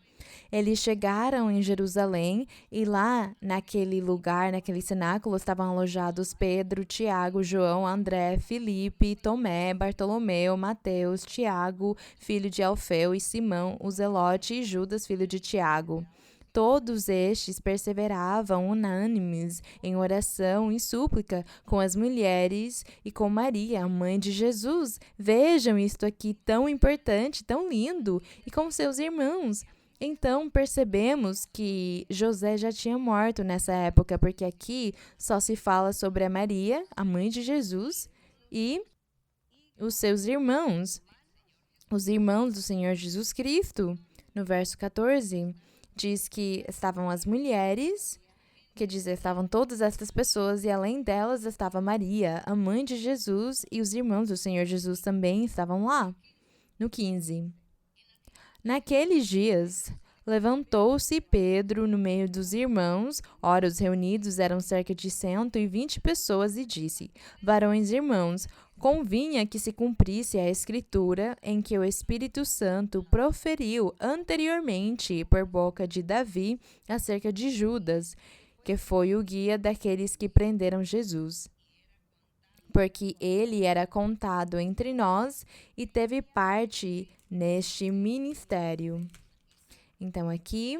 Eles chegaram em Jerusalém e lá, naquele lugar, naquele cenáculo, estavam alojados Pedro, Tiago, João, André, Filipe, Tomé, Bartolomeu, Mateus, Tiago, filho de Alfeu, e Simão, o Zelote, e Judas, filho de Tiago. Todos estes perseveravam unânimes em oração e súplica com as mulheres e com Maria, a mãe de Jesus. Vejam isto aqui tão importante, tão lindo, e com seus irmãos. Então, percebemos que José já tinha morto nessa época, porque aqui só se fala sobre a Maria, a mãe de Jesus, e os seus irmãos, os irmãos do Senhor Jesus Cristo. No verso 14, diz que estavam as mulheres, quer dizer, estavam todas estas pessoas, e além delas estava Maria, a mãe de Jesus, e os irmãos do Senhor Jesus também estavam lá. No 15. Naqueles dias, levantou-se Pedro no meio dos irmãos, ora os reunidos eram cerca de 120 pessoas, e disse: Varões e irmãos, convinha que se cumprisse a escritura em que o Espírito Santo proferiu anteriormente por boca de Davi acerca de Judas, que foi o guia daqueles que prenderam Jesus. Porque ele era contado entre nós e teve parte neste ministério. Então, aqui,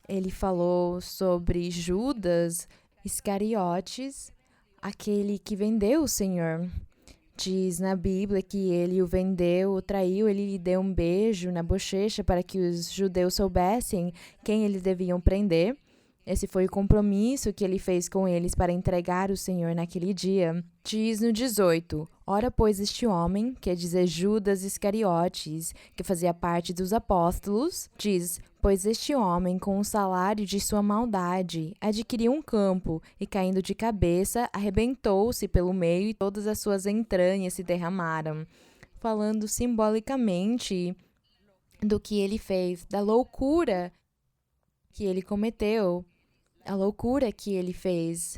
ele falou sobre Judas Iscariotes, aquele que vendeu o Senhor. Diz na Bíblia que ele o vendeu, o traiu, ele lhe deu um beijo na bochecha para que os judeus soubessem quem eles deviam prender. Esse foi o compromisso que ele fez com eles para entregar o Senhor naquele dia. Diz no 18, ora, pois, este homem, quer dizer Judas Iscariotes, que fazia parte dos apóstolos, diz, pois este homem, com o salário de sua maldade, adquiriu um campo e, caindo de cabeça, arrebentou-se pelo meio e todas as suas entranhas se derramaram. Falando simbolicamente do que ele fez, da loucura que ele cometeu, a loucura que ele fez.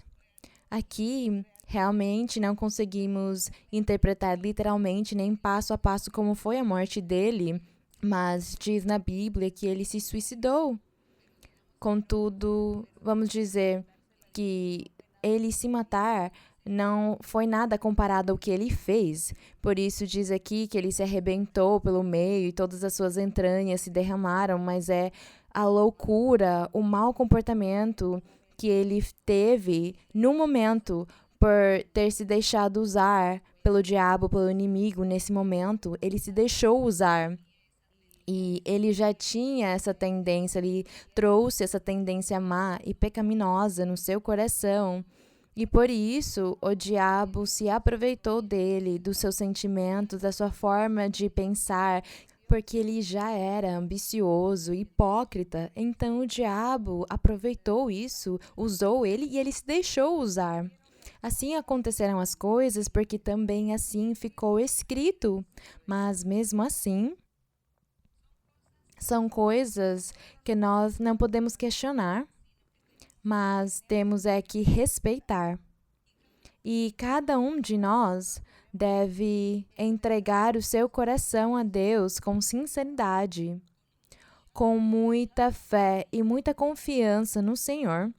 Aqui, realmente, não conseguimos interpretar literalmente nem passo a passo como foi a morte dele, mas diz na Bíblia que ele se suicidou. Contudo, vamos dizer que ele se matar não foi nada comparado ao que ele fez. Por isso diz aqui que ele se arrebentou pelo meio e todas as suas entranhas se derramaram, mas é a loucura, o mau comportamento que ele teve no momento por ter se deixado usar pelo diabo, pelo inimigo nesse momento. Ele se deixou usar. E ele já tinha essa tendência, ele trouxe essa tendência má e pecaminosa no seu coração. E por isso o diabo se aproveitou dele, dos seus sentimentos, da sua forma de pensar, porque ele já era ambicioso, hipócrita. Então o diabo aproveitou isso, usou ele e ele se deixou usar. Assim aconteceram as coisas porque também assim ficou escrito. Mas mesmo assim, são coisas que nós não podemos questionar, mas temos que respeitar. E cada um de nós deve entregar o seu coração a Deus com sinceridade, com muita fé e muita confiança no Senhor,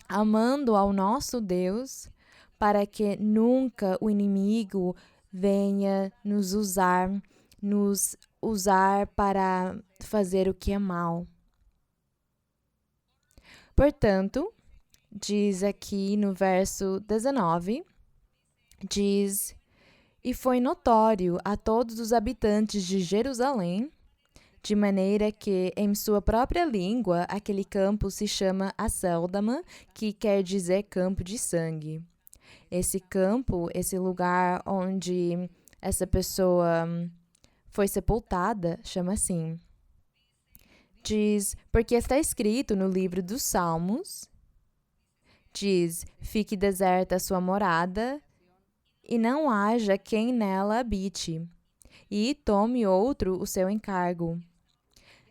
amando ao nosso Deus, para que nunca o inimigo venha nos usar para fazer o que é mal. Portanto, diz aqui no verso 19, diz, e foi notório a todos os habitantes de Jerusalém, de maneira que, em sua própria língua, aquele campo se chama Acéldama, que quer dizer campo de sangue. Esse campo, esse lugar onde essa pessoa foi sepultada, chama assim. Diz, porque está escrito no livro dos Salmos, diz, fique deserta a sua morada, e não haja quem nela habite, e tome outro o seu encargo.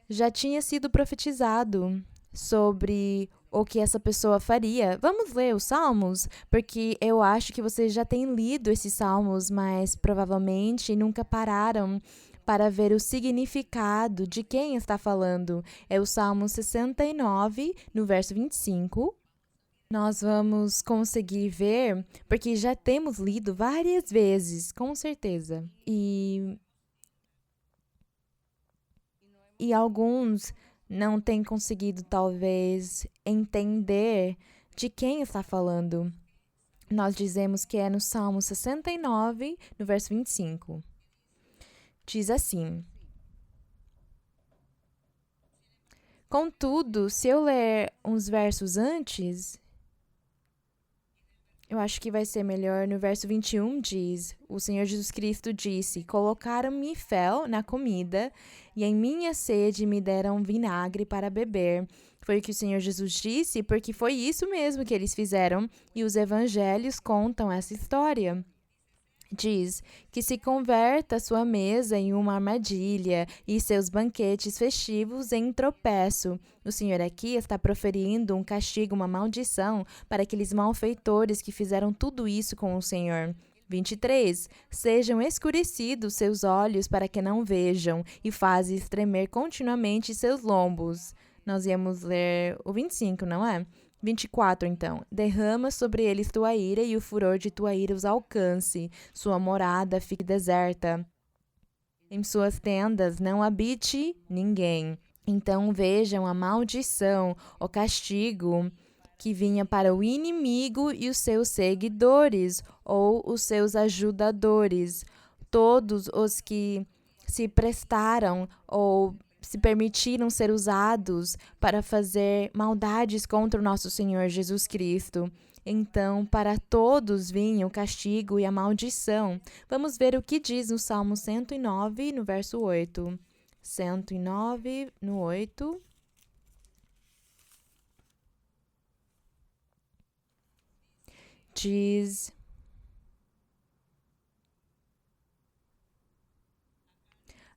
Já tinha sido profetizado sobre o que essa pessoa faria. Vamos ler os Salmos? Porque eu acho que vocês já têm lido esses Salmos, mas provavelmente nunca pararam para ver o significado de quem está falando. É o Salmo 69, no verso 25. Nós vamos conseguir ver, porque já temos lido várias vezes, com certeza. E alguns não têm conseguido, talvez, entender de quem está falando. Nós dizemos que é no Salmo 69, no verso 25. Diz assim: contudo, se eu ler uns versos antes, Eu acho que vai ser melhor no verso 21, diz: o Senhor Jesus Cristo disse: colocaram-me fel na comida, e em minha sede me deram vinagre para beber. Foi o que o Senhor Jesus disse, porque foi isso mesmo que eles fizeram, e os evangelhos contam essa história. Diz que se converta sua mesa em uma armadilha e seus banquetes festivos em tropeço. O Senhor aqui está proferindo um castigo, uma maldição para aqueles malfeitores que fizeram tudo isso com o Senhor. 23. Sejam escurecidos seus olhos para que não vejam, e fazes tremer continuamente seus lombos. Nós íamos ler o 25, não é? 24, então. Derrama sobre eles tua ira e o furor de tua ira os alcance. Sua morada fique deserta. Em suas tendas não habite ninguém. Então vejam a maldição, o castigo que vinha para o inimigo e os seus seguidores, ou os seus ajudadores. Todos os que se prestaram ou se permitiram ser usados para fazer maldades contra o nosso Senhor Jesus Cristo. Então, para todos vinha o castigo e a maldição. Vamos ver o que diz no Salmo 109, no verso 8. 109, no 8. Diz...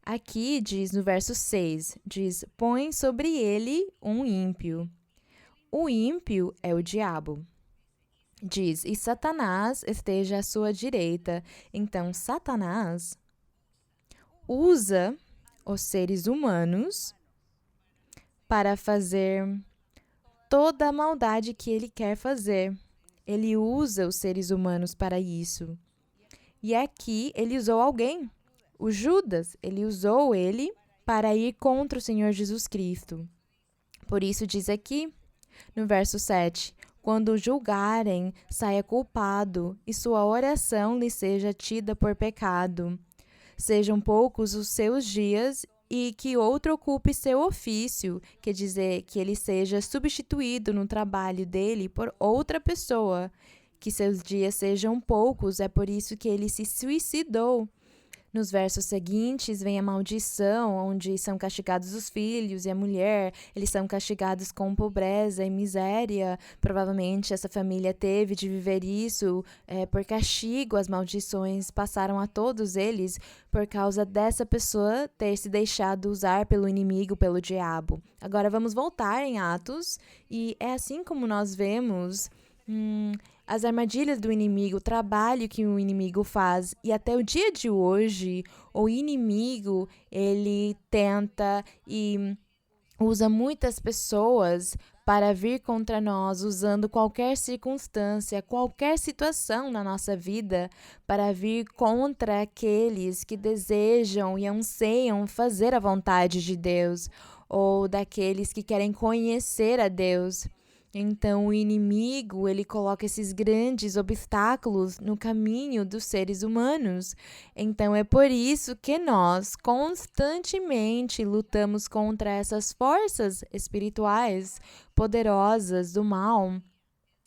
Aqui diz no verso 6, diz: põe sobre ele um ímpio. O ímpio é o diabo. Diz: e Satanás esteja à sua direita. Então, Satanás usa os seres humanos para fazer toda a maldade que ele quer fazer. Ele usa os seres humanos para isso. E aqui ele usou alguém. O Judas, ele usou ele para ir contra o Senhor Jesus Cristo. Por isso diz aqui, no verso 7, quando o julgarem, saia culpado, e sua oração lhe seja tida por pecado. Sejam poucos os seus dias, e que outro ocupe seu ofício, quer dizer, que ele seja substituído no trabalho dele por outra pessoa. Que seus dias sejam poucos, é por isso que ele se suicidou. Nos versos seguintes vem a maldição, onde são castigados os filhos e a mulher. Eles são castigados com pobreza e miséria. Provavelmente essa família teve de viver isso por castigo. As maldições passaram a todos eles por causa dessa pessoa ter se deixado usar pelo inimigo, pelo diabo. Agora vamos voltar em Atos, e é assim como nós vemos... as armadilhas do inimigo, o trabalho que o inimigo faz. E até o dia de hoje, o inimigo, ele tenta e usa muitas pessoas para vir contra nós, usando qualquer circunstância, qualquer situação na nossa vida, para vir contra aqueles que desejam e anseiam fazer a vontade de Deus, ou daqueles que querem conhecer a Deus. Então, o inimigo, ele coloca esses grandes obstáculos no caminho dos seres humanos. Então, é por isso que nós constantemente lutamos contra essas forças espirituais poderosas do mal.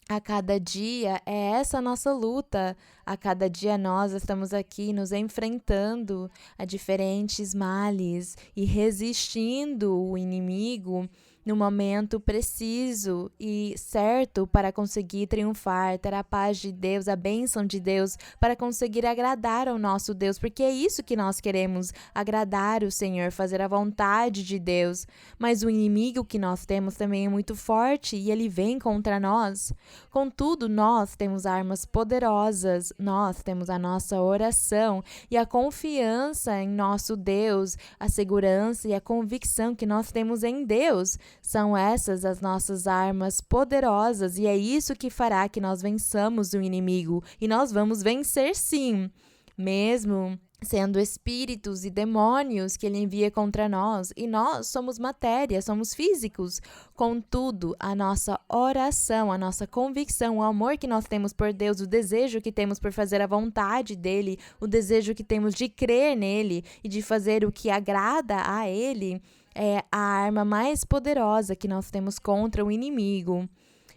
A cada dia é essa a nossa luta. A cada dia nós estamos aqui nos enfrentando a diferentes males e resistindo o inimigo no momento preciso e certo para conseguir triunfar, ter a paz de Deus, a bênção de Deus, para conseguir agradar ao nosso Deus, porque é isso que nós queremos, agradar o Senhor, fazer a vontade de Deus. Mas o inimigo que nós temos também é muito forte e ele vem contra nós. Contudo, nós temos armas poderosas, nós temos a nossa oração e a confiança em nosso Deus, a segurança e a convicção que nós temos em Deus. São essas as nossas armas poderosas e é isso que fará que nós vençamos o inimigo. E nós vamos vencer sim, mesmo sendo espíritos e demônios que ele envia contra nós. E nós somos matéria, somos físicos. Contudo, a nossa oração, a nossa convicção, o amor que nós temos por Deus, o desejo que temos por fazer a vontade dele, o desejo que temos de crer nele e de fazer o que agrada a ele, é a arma mais poderosa que nós temos contra o inimigo.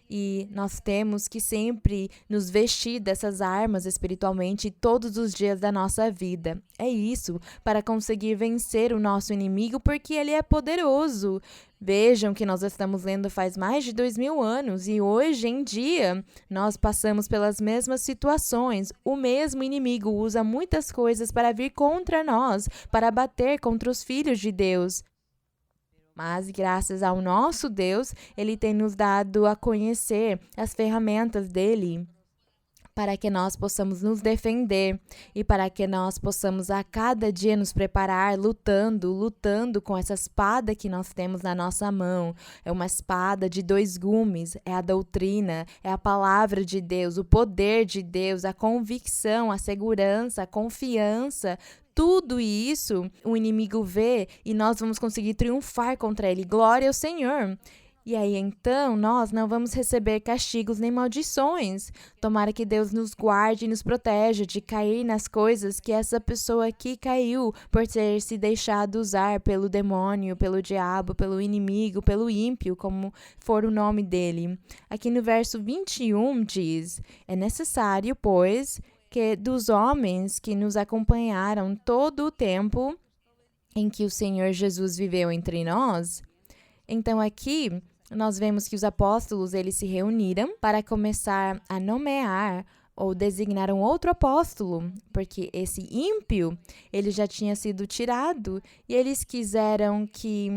E nós temos que sempre nos vestir dessas armas espiritualmente todos os dias da nossa vida. É isso, para conseguir vencer o nosso inimigo, porque ele é poderoso. Vejam que nós estamos lendo faz mais de 2000 anos e hoje em dia nós passamos pelas mesmas situações. O mesmo inimigo usa muitas coisas para vir contra nós, para bater contra os filhos de Deus. Mas, graças ao nosso Deus, Ele tem nos dado a conhecer as ferramentas dele para que nós possamos nos defender e para que nós possamos a cada dia nos preparar lutando com essa espada que nós temos na nossa mão. É uma espada de 2 gumes, é a doutrina, é a palavra de Deus, o poder de Deus, a convicção, a segurança, a confiança. Tudo isso o inimigo vê e nós vamos conseguir triunfar contra ele. Glória ao Senhor! E aí, então, nós não vamos receber castigos nem maldições. Tomara que Deus nos guarde e nos proteja de cair nas coisas que essa pessoa aqui caiu por ter se deixado usar pelo demônio, pelo diabo, pelo inimigo, pelo ímpio, como for o nome dele. Aqui no verso 21 diz: é necessário, pois, que dos homens que nos acompanharam todo o tempo em que o Senhor Jesus viveu entre nós. Então aqui nós vemos que os apóstolos eles se reuniram para começar a nomear ou designar um outro apóstolo, porque esse ímpio ele já tinha sido tirado e eles quiseram que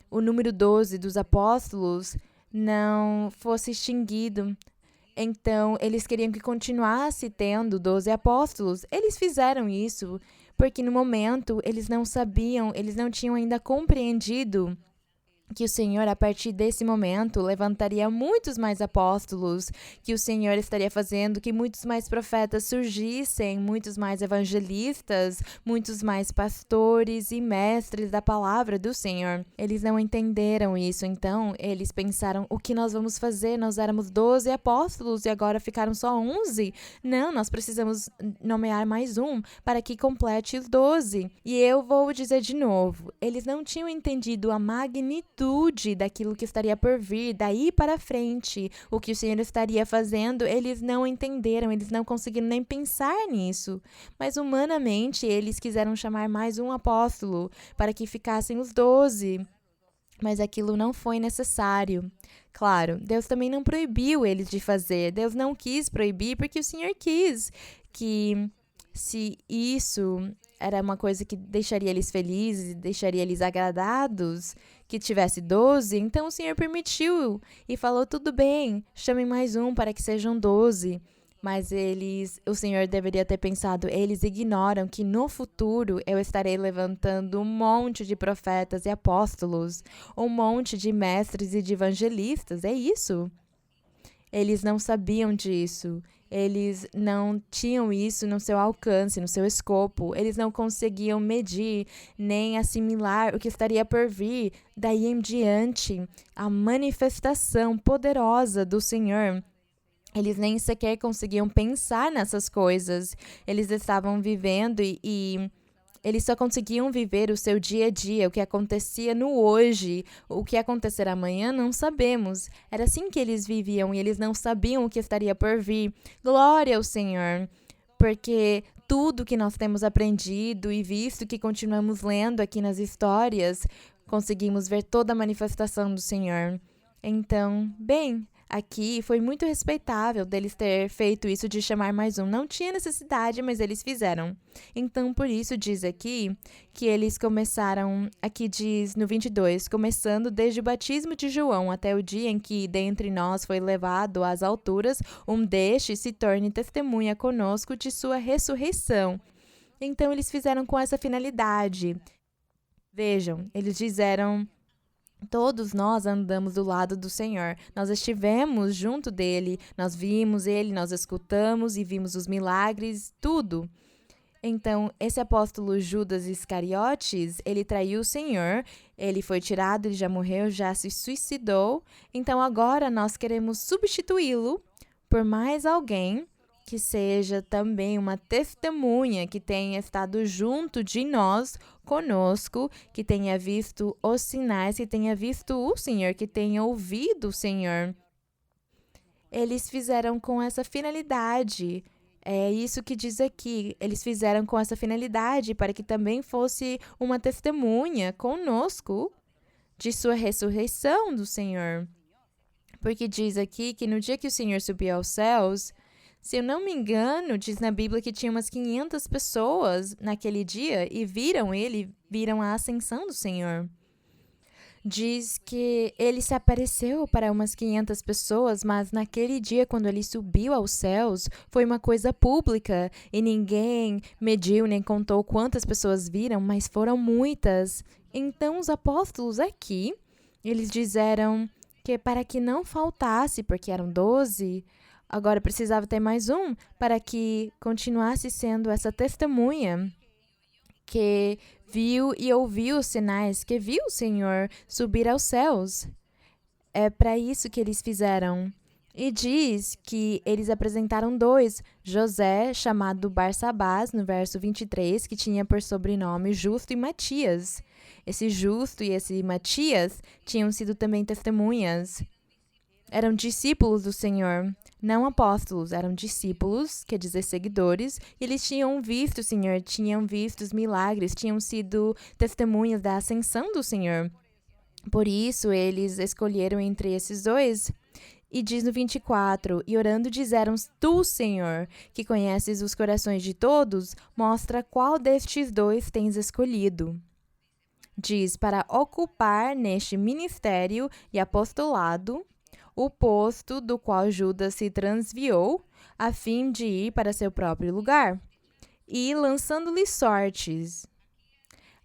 o número 12 dos apóstolos não fosse extinguido. Então, eles queriam que continuasse tendo 12 apóstolos. Eles fizeram isso porque no momento eles não sabiam, eles não tinham ainda compreendido que o Senhor, a partir desse momento, levantaria muitos mais apóstolos, que o Senhor estaria fazendo que muitos mais profetas surgissem, muitos mais evangelistas, muitos mais pastores e mestres da palavra do Senhor. Eles não entenderam isso, então eles pensaram, o que nós vamos fazer? Nós éramos 12 apóstolos e agora ficaram só 11? Não, nós precisamos nomear mais um para que complete os 12. E eu vou dizer de novo, eles não tinham entendido a magnitude daquilo que estaria por vir, daí para frente, o que o Senhor estaria fazendo, eles não entenderam, eles não conseguiram nem pensar nisso. Mas humanamente, eles quiseram chamar mais um apóstolo para que ficassem os 12. Mas aquilo não foi necessário. Claro, Deus também não proibiu eles de fazer, Deus não quis proibir porque o Senhor quis que se isso era uma coisa que deixaria eles felizes e deixaria eles agradados, que tivesse 12, então o Senhor permitiu e falou, tudo bem, chamem mais um para que sejam 12. Mas o Senhor deveria ter pensado, eles ignoram que no futuro eu estarei levantando um monte de profetas e apóstolos, um monte de mestres e de evangelistas, é isso. Eles não sabiam disso. Eles não tinham isso no seu alcance, no seu escopo. Eles não conseguiam medir nem assimilar o que estaria por vir. Daí em diante, a manifestação poderosa do Senhor. Eles nem sequer conseguiam pensar nessas coisas. Eles estavam vivendo e eles só conseguiam viver o seu dia a dia, o que acontecia no hoje. O que acontecerá amanhã, não sabemos. Era assim que eles viviam e eles não sabiam o que estaria por vir. Glória ao Senhor! Porque tudo que nós temos aprendido e visto que continuamos lendo aqui nas histórias, conseguimos ver toda a manifestação do Senhor. Então, bem, aqui foi muito respeitável deles ter feito isso de chamar mais um. Não tinha necessidade, mas eles fizeram. Então, por isso diz aqui que eles começaram, aqui diz no 22, começando desde o batismo de João até o dia em que dentre nós foi levado às alturas, um destes se torne testemunha conosco de sua ressurreição. Então, eles fizeram com essa finalidade. Vejam, eles disseram... Todos nós andamos do lado do Senhor. Nós estivemos junto dele, nós vimos ele, nós escutamos e vimos os milagres, tudo. Então, esse apóstolo Judas Iscariotes, ele traiu o Senhor, ele foi tirado, ele já morreu, já se suicidou. Então, agora nós queremos substituí-lo por mais alguém que seja também uma testemunha, que tenha estado junto de nós, conosco, que tenha visto os sinais, que tenha visto o Senhor, que tenha ouvido o Senhor. eles fizeram com essa finalidade. É isso que diz aqui. Eles fizeram com essa finalidade para que também fosse uma testemunha conosco de sua ressurreição do Senhor. Porque diz aqui que no dia que o Senhor subiu aos céus, se eu não me engano, diz na Bíblia que tinha umas 500 pessoas naquele dia e viram ele, viram a ascensão do Senhor. Diz que ele se apareceu para umas 500 pessoas, mas naquele dia, quando ele subiu aos céus, foi uma coisa pública e ninguém mediu nem contou quantas pessoas viram, mas foram muitas. Então, os apóstolos aqui, eles disseram que para que não faltasse, porque eram 12, agora precisava ter mais um, para que continuasse sendo essa testemunha que viu e ouviu os sinais, que viu o Senhor subir aos céus. É para isso que eles fizeram. E diz que eles apresentaram 2, José, chamado Barsabás, no verso 23, que tinha por sobrenome Justo e Matias. Esse Justo e esse Matias tinham sido também testemunhas. Eram discípulos do Senhor, não apóstolos, eram discípulos, quer dizer, seguidores, e eles tinham visto o Senhor, tinham visto os milagres, tinham sido testemunhas da ascensão do Senhor. Por isso, eles escolheram entre esses 2. E diz no 24, e orando disseram, tu, Senhor, que conheces os corações de todos, mostra qual destes 2 tens escolhido. Diz, para ocupar neste ministério e apostolado, o posto do qual Judas se transviou, a fim de ir para seu próprio lugar, e lançando-lhe sortes.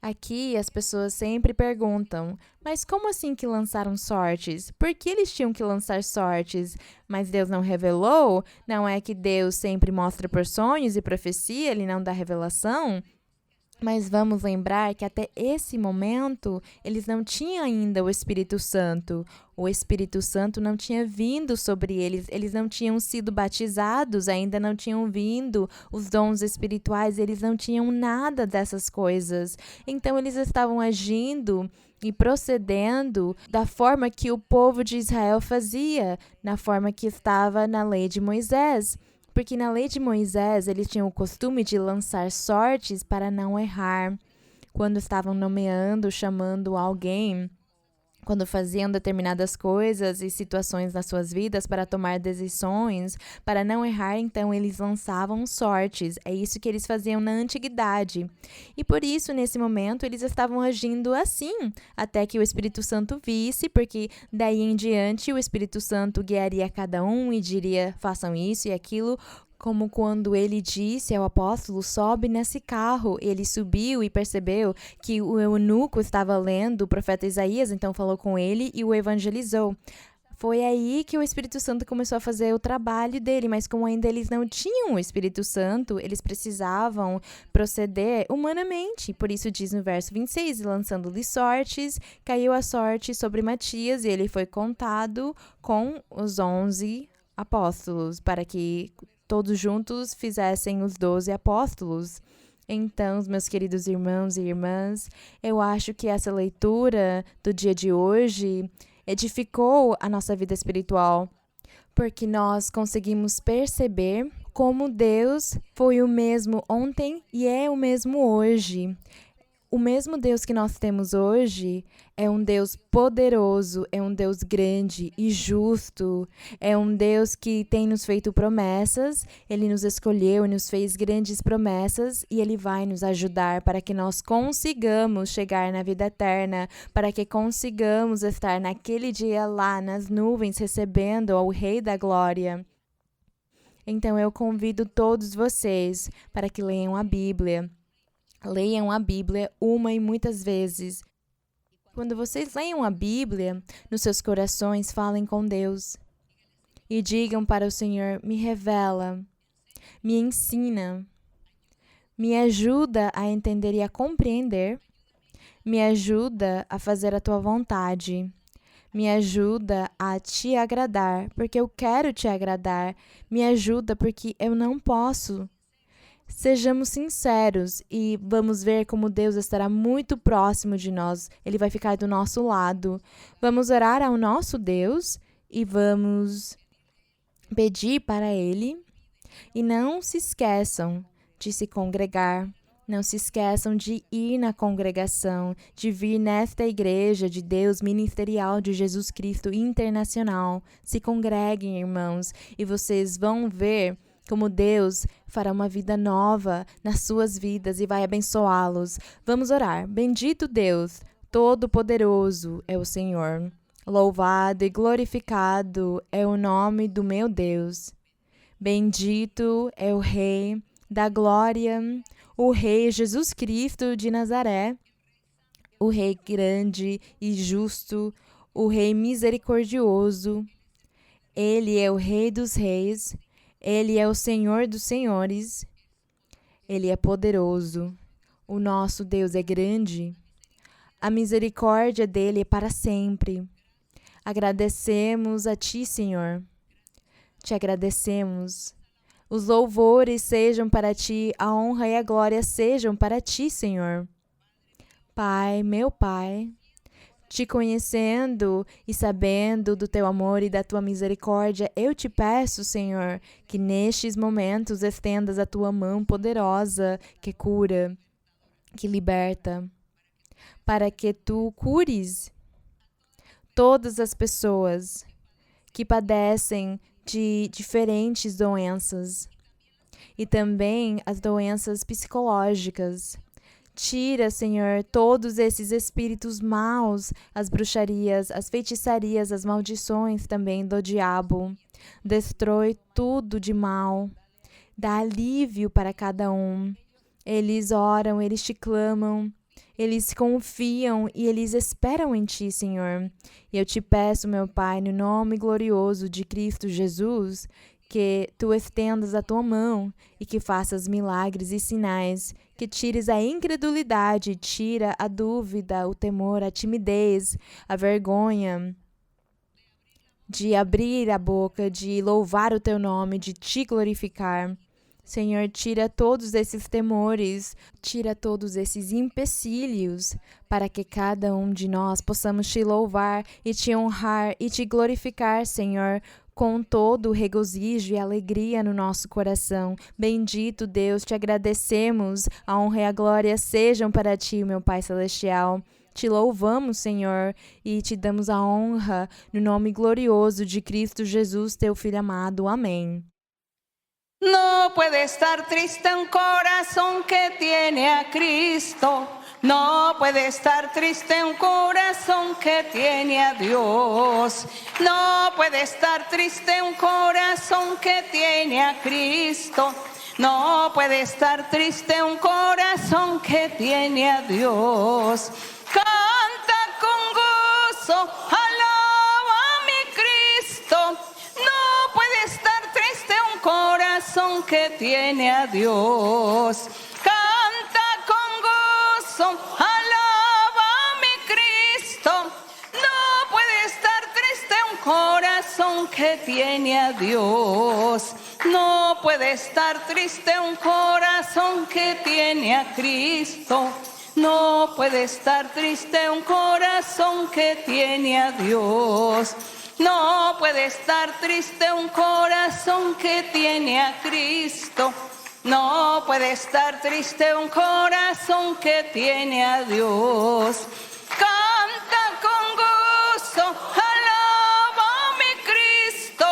Aqui as pessoas sempre perguntam, mas como assim que lançaram sortes? Por que eles tinham que lançar sortes? Mas Deus não revelou? Não é que Deus sempre mostra por sonhos e profecia, ele não dá revelação? Mas vamos lembrar que até esse momento, eles não tinham ainda o Espírito Santo. O Espírito Santo não tinha vindo sobre eles, eles não tinham sido batizados, ainda não tinham vindo os dons espirituais, eles não tinham nada dessas coisas. Então, eles estavam agindo e procedendo da forma que o povo de Israel fazia, na forma que estava na lei de Moisés. Porque na lei de Moisés, eles tinham o costume de lançar sortes para não errar. Quando estavam nomeando, chamando alguém, quando faziam determinadas coisas e situações nas suas vidas para tomar decisões, para não errar, então eles lançavam sortes. É isso que eles faziam na antiguidade. E por isso, nesse momento, eles estavam agindo assim, até que o Espírito Santo visse, porque daí em diante o Espírito Santo guiaria cada um e diria, façam isso e aquilo, como quando ele disse ao apóstolo, sobe nesse carro. Ele subiu e percebeu que o eunuco estava lendo o profeta Isaías, então falou com ele e o evangelizou. Foi aí que o Espírito Santo começou a fazer o trabalho dele, mas como ainda eles não tinham o Espírito Santo, eles precisavam proceder humanamente. Por isso diz no verso 26, lançando-lhe sortes, caiu a sorte sobre Matias e ele foi contado com os 11 apóstolos, para que todos juntos fizessem os 12 apóstolos. Então, meus queridos irmãos e irmãs, eu acho que essa leitura do dia de hoje edificou a nossa vida espiritual, porque nós conseguimos perceber como Deus foi o mesmo ontem e é o mesmo hoje. O mesmo Deus que nós temos hoje é um Deus poderoso, é um Deus grande e justo, é um Deus que tem nos feito promessas, Ele nos escolheu e nos fez grandes promessas e Ele vai nos ajudar para que nós consigamos chegar na vida eterna, para que consigamos estar naquele dia lá nas nuvens recebendo ao Rei da Glória. Então eu convido todos vocês para que leiam a Bíblia. Leiam a Bíblia uma e muitas vezes. Quando vocês leiam a Bíblia, nos seus corações falem com Deus e digam para o Senhor, me revela, me ensina, me ajuda a entender e a compreender, me ajuda a fazer a tua vontade, me ajuda a te agradar, porque eu quero te agradar, me ajuda porque eu não posso. Sejamos sinceros e vamos ver como Deus estará muito próximo de nós. Ele vai ficar do nosso lado. Vamos orar ao nosso Deus e vamos pedir para Ele. E não se esqueçam de se congregar. Não se esqueçam de ir na congregação, de vir nesta igreja de Deus ministerial de Jesus Cristo Internacional. Se congreguem, irmãos, e vocês vão ver como Deus fará uma vida nova nas suas vidas e vai abençoá-los. Vamos orar. Bendito Deus, Todo-Poderoso é o Senhor. Louvado e glorificado é o nome do meu Deus. Bendito é o Rei da Glória, o Rei Jesus Cristo de Nazaré, o Rei grande e justo, o Rei misericordioso. Ele é o Rei dos reis, Ele é o Senhor dos senhores, Ele é poderoso. O nosso Deus é grande, a misericórdia dele é para sempre. Agradecemos a Ti, Senhor. Te agradecemos. Os louvores sejam para Ti, a honra e a glória sejam para Ti, Senhor. Pai, meu Pai, Te conhecendo e sabendo do Teu amor e da Tua misericórdia, eu te peço, Senhor, que nestes momentos estendas a Tua mão poderosa que cura, que liberta, para que Tu cures todas as pessoas que padecem de diferentes doenças e também as doenças psicológicas. Tira, Senhor, todos esses espíritos maus, as bruxarias, as feitiçarias, as maldições também do diabo. Destrói tudo de mal. Dá alívio para cada um. Eles oram, eles te clamam. Eles confiam e eles esperam em Ti, Senhor. E eu te peço, meu Pai, no nome glorioso de Cristo Jesus, que Tu estendas a Tua mão e que faças milagres e sinais, que tires a incredulidade, tira a dúvida, o temor, a timidez, a vergonha de abrir a boca, de louvar o Teu nome, de Te glorificar. Senhor, tira todos esses temores, tira todos esses empecilhos, para que cada um de nós possamos Te louvar e Te honrar e Te glorificar, Senhor, com todo o regozijo e alegria no nosso coração. Bendito Deus, Te agradecemos, a honra e a glória sejam para Ti, meu Pai Celestial. Te louvamos, Senhor, e Te damos a honra no nome glorioso de Cristo Jesus, Teu Filho amado. Amém. No puede estar triste un corazón que tiene a Cristo. No puede estar triste un corazón que tiene a Dios. No puede estar triste un corazón que tiene a Cristo. No puede estar triste un corazón que tiene a Dios. Canta con gozo, alaba a mi Cristo. No puede estar triste un corazón que tiene a Dios. Canta con gozo, alaba a mi Cristo. No puede estar triste un corazón que tiene a Dios. No puede estar triste un corazón que tiene a Cristo. No puede estar triste un corazón que tiene a Dios. No puede estar triste un corazón que tiene a Cristo. No puede estar triste un corazón que tiene a Dios. Canta con gozo, alaba a mi Cristo.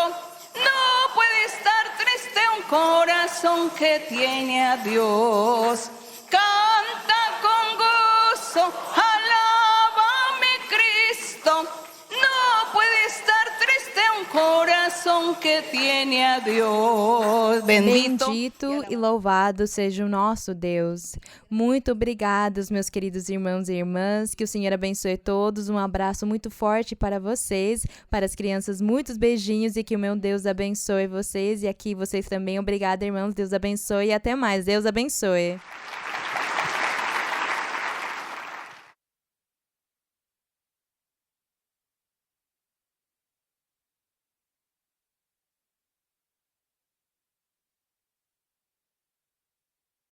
No puede estar triste un corazón que tiene a Dios. Canta con gozo, alaba a mi Cristo. No puede estar triste un coração que tiene a Deus. Bendito e louvado seja o nosso Deus. Muito obrigados, meus queridos irmãos e irmãs. Que o Senhor abençoe todos. Um abraço muito forte para vocês, para as crianças, muitos beijinhos e que o meu Deus abençoe vocês. E aqui vocês também. Obrigada, irmãos. Deus abençoe e até mais. Deus abençoe.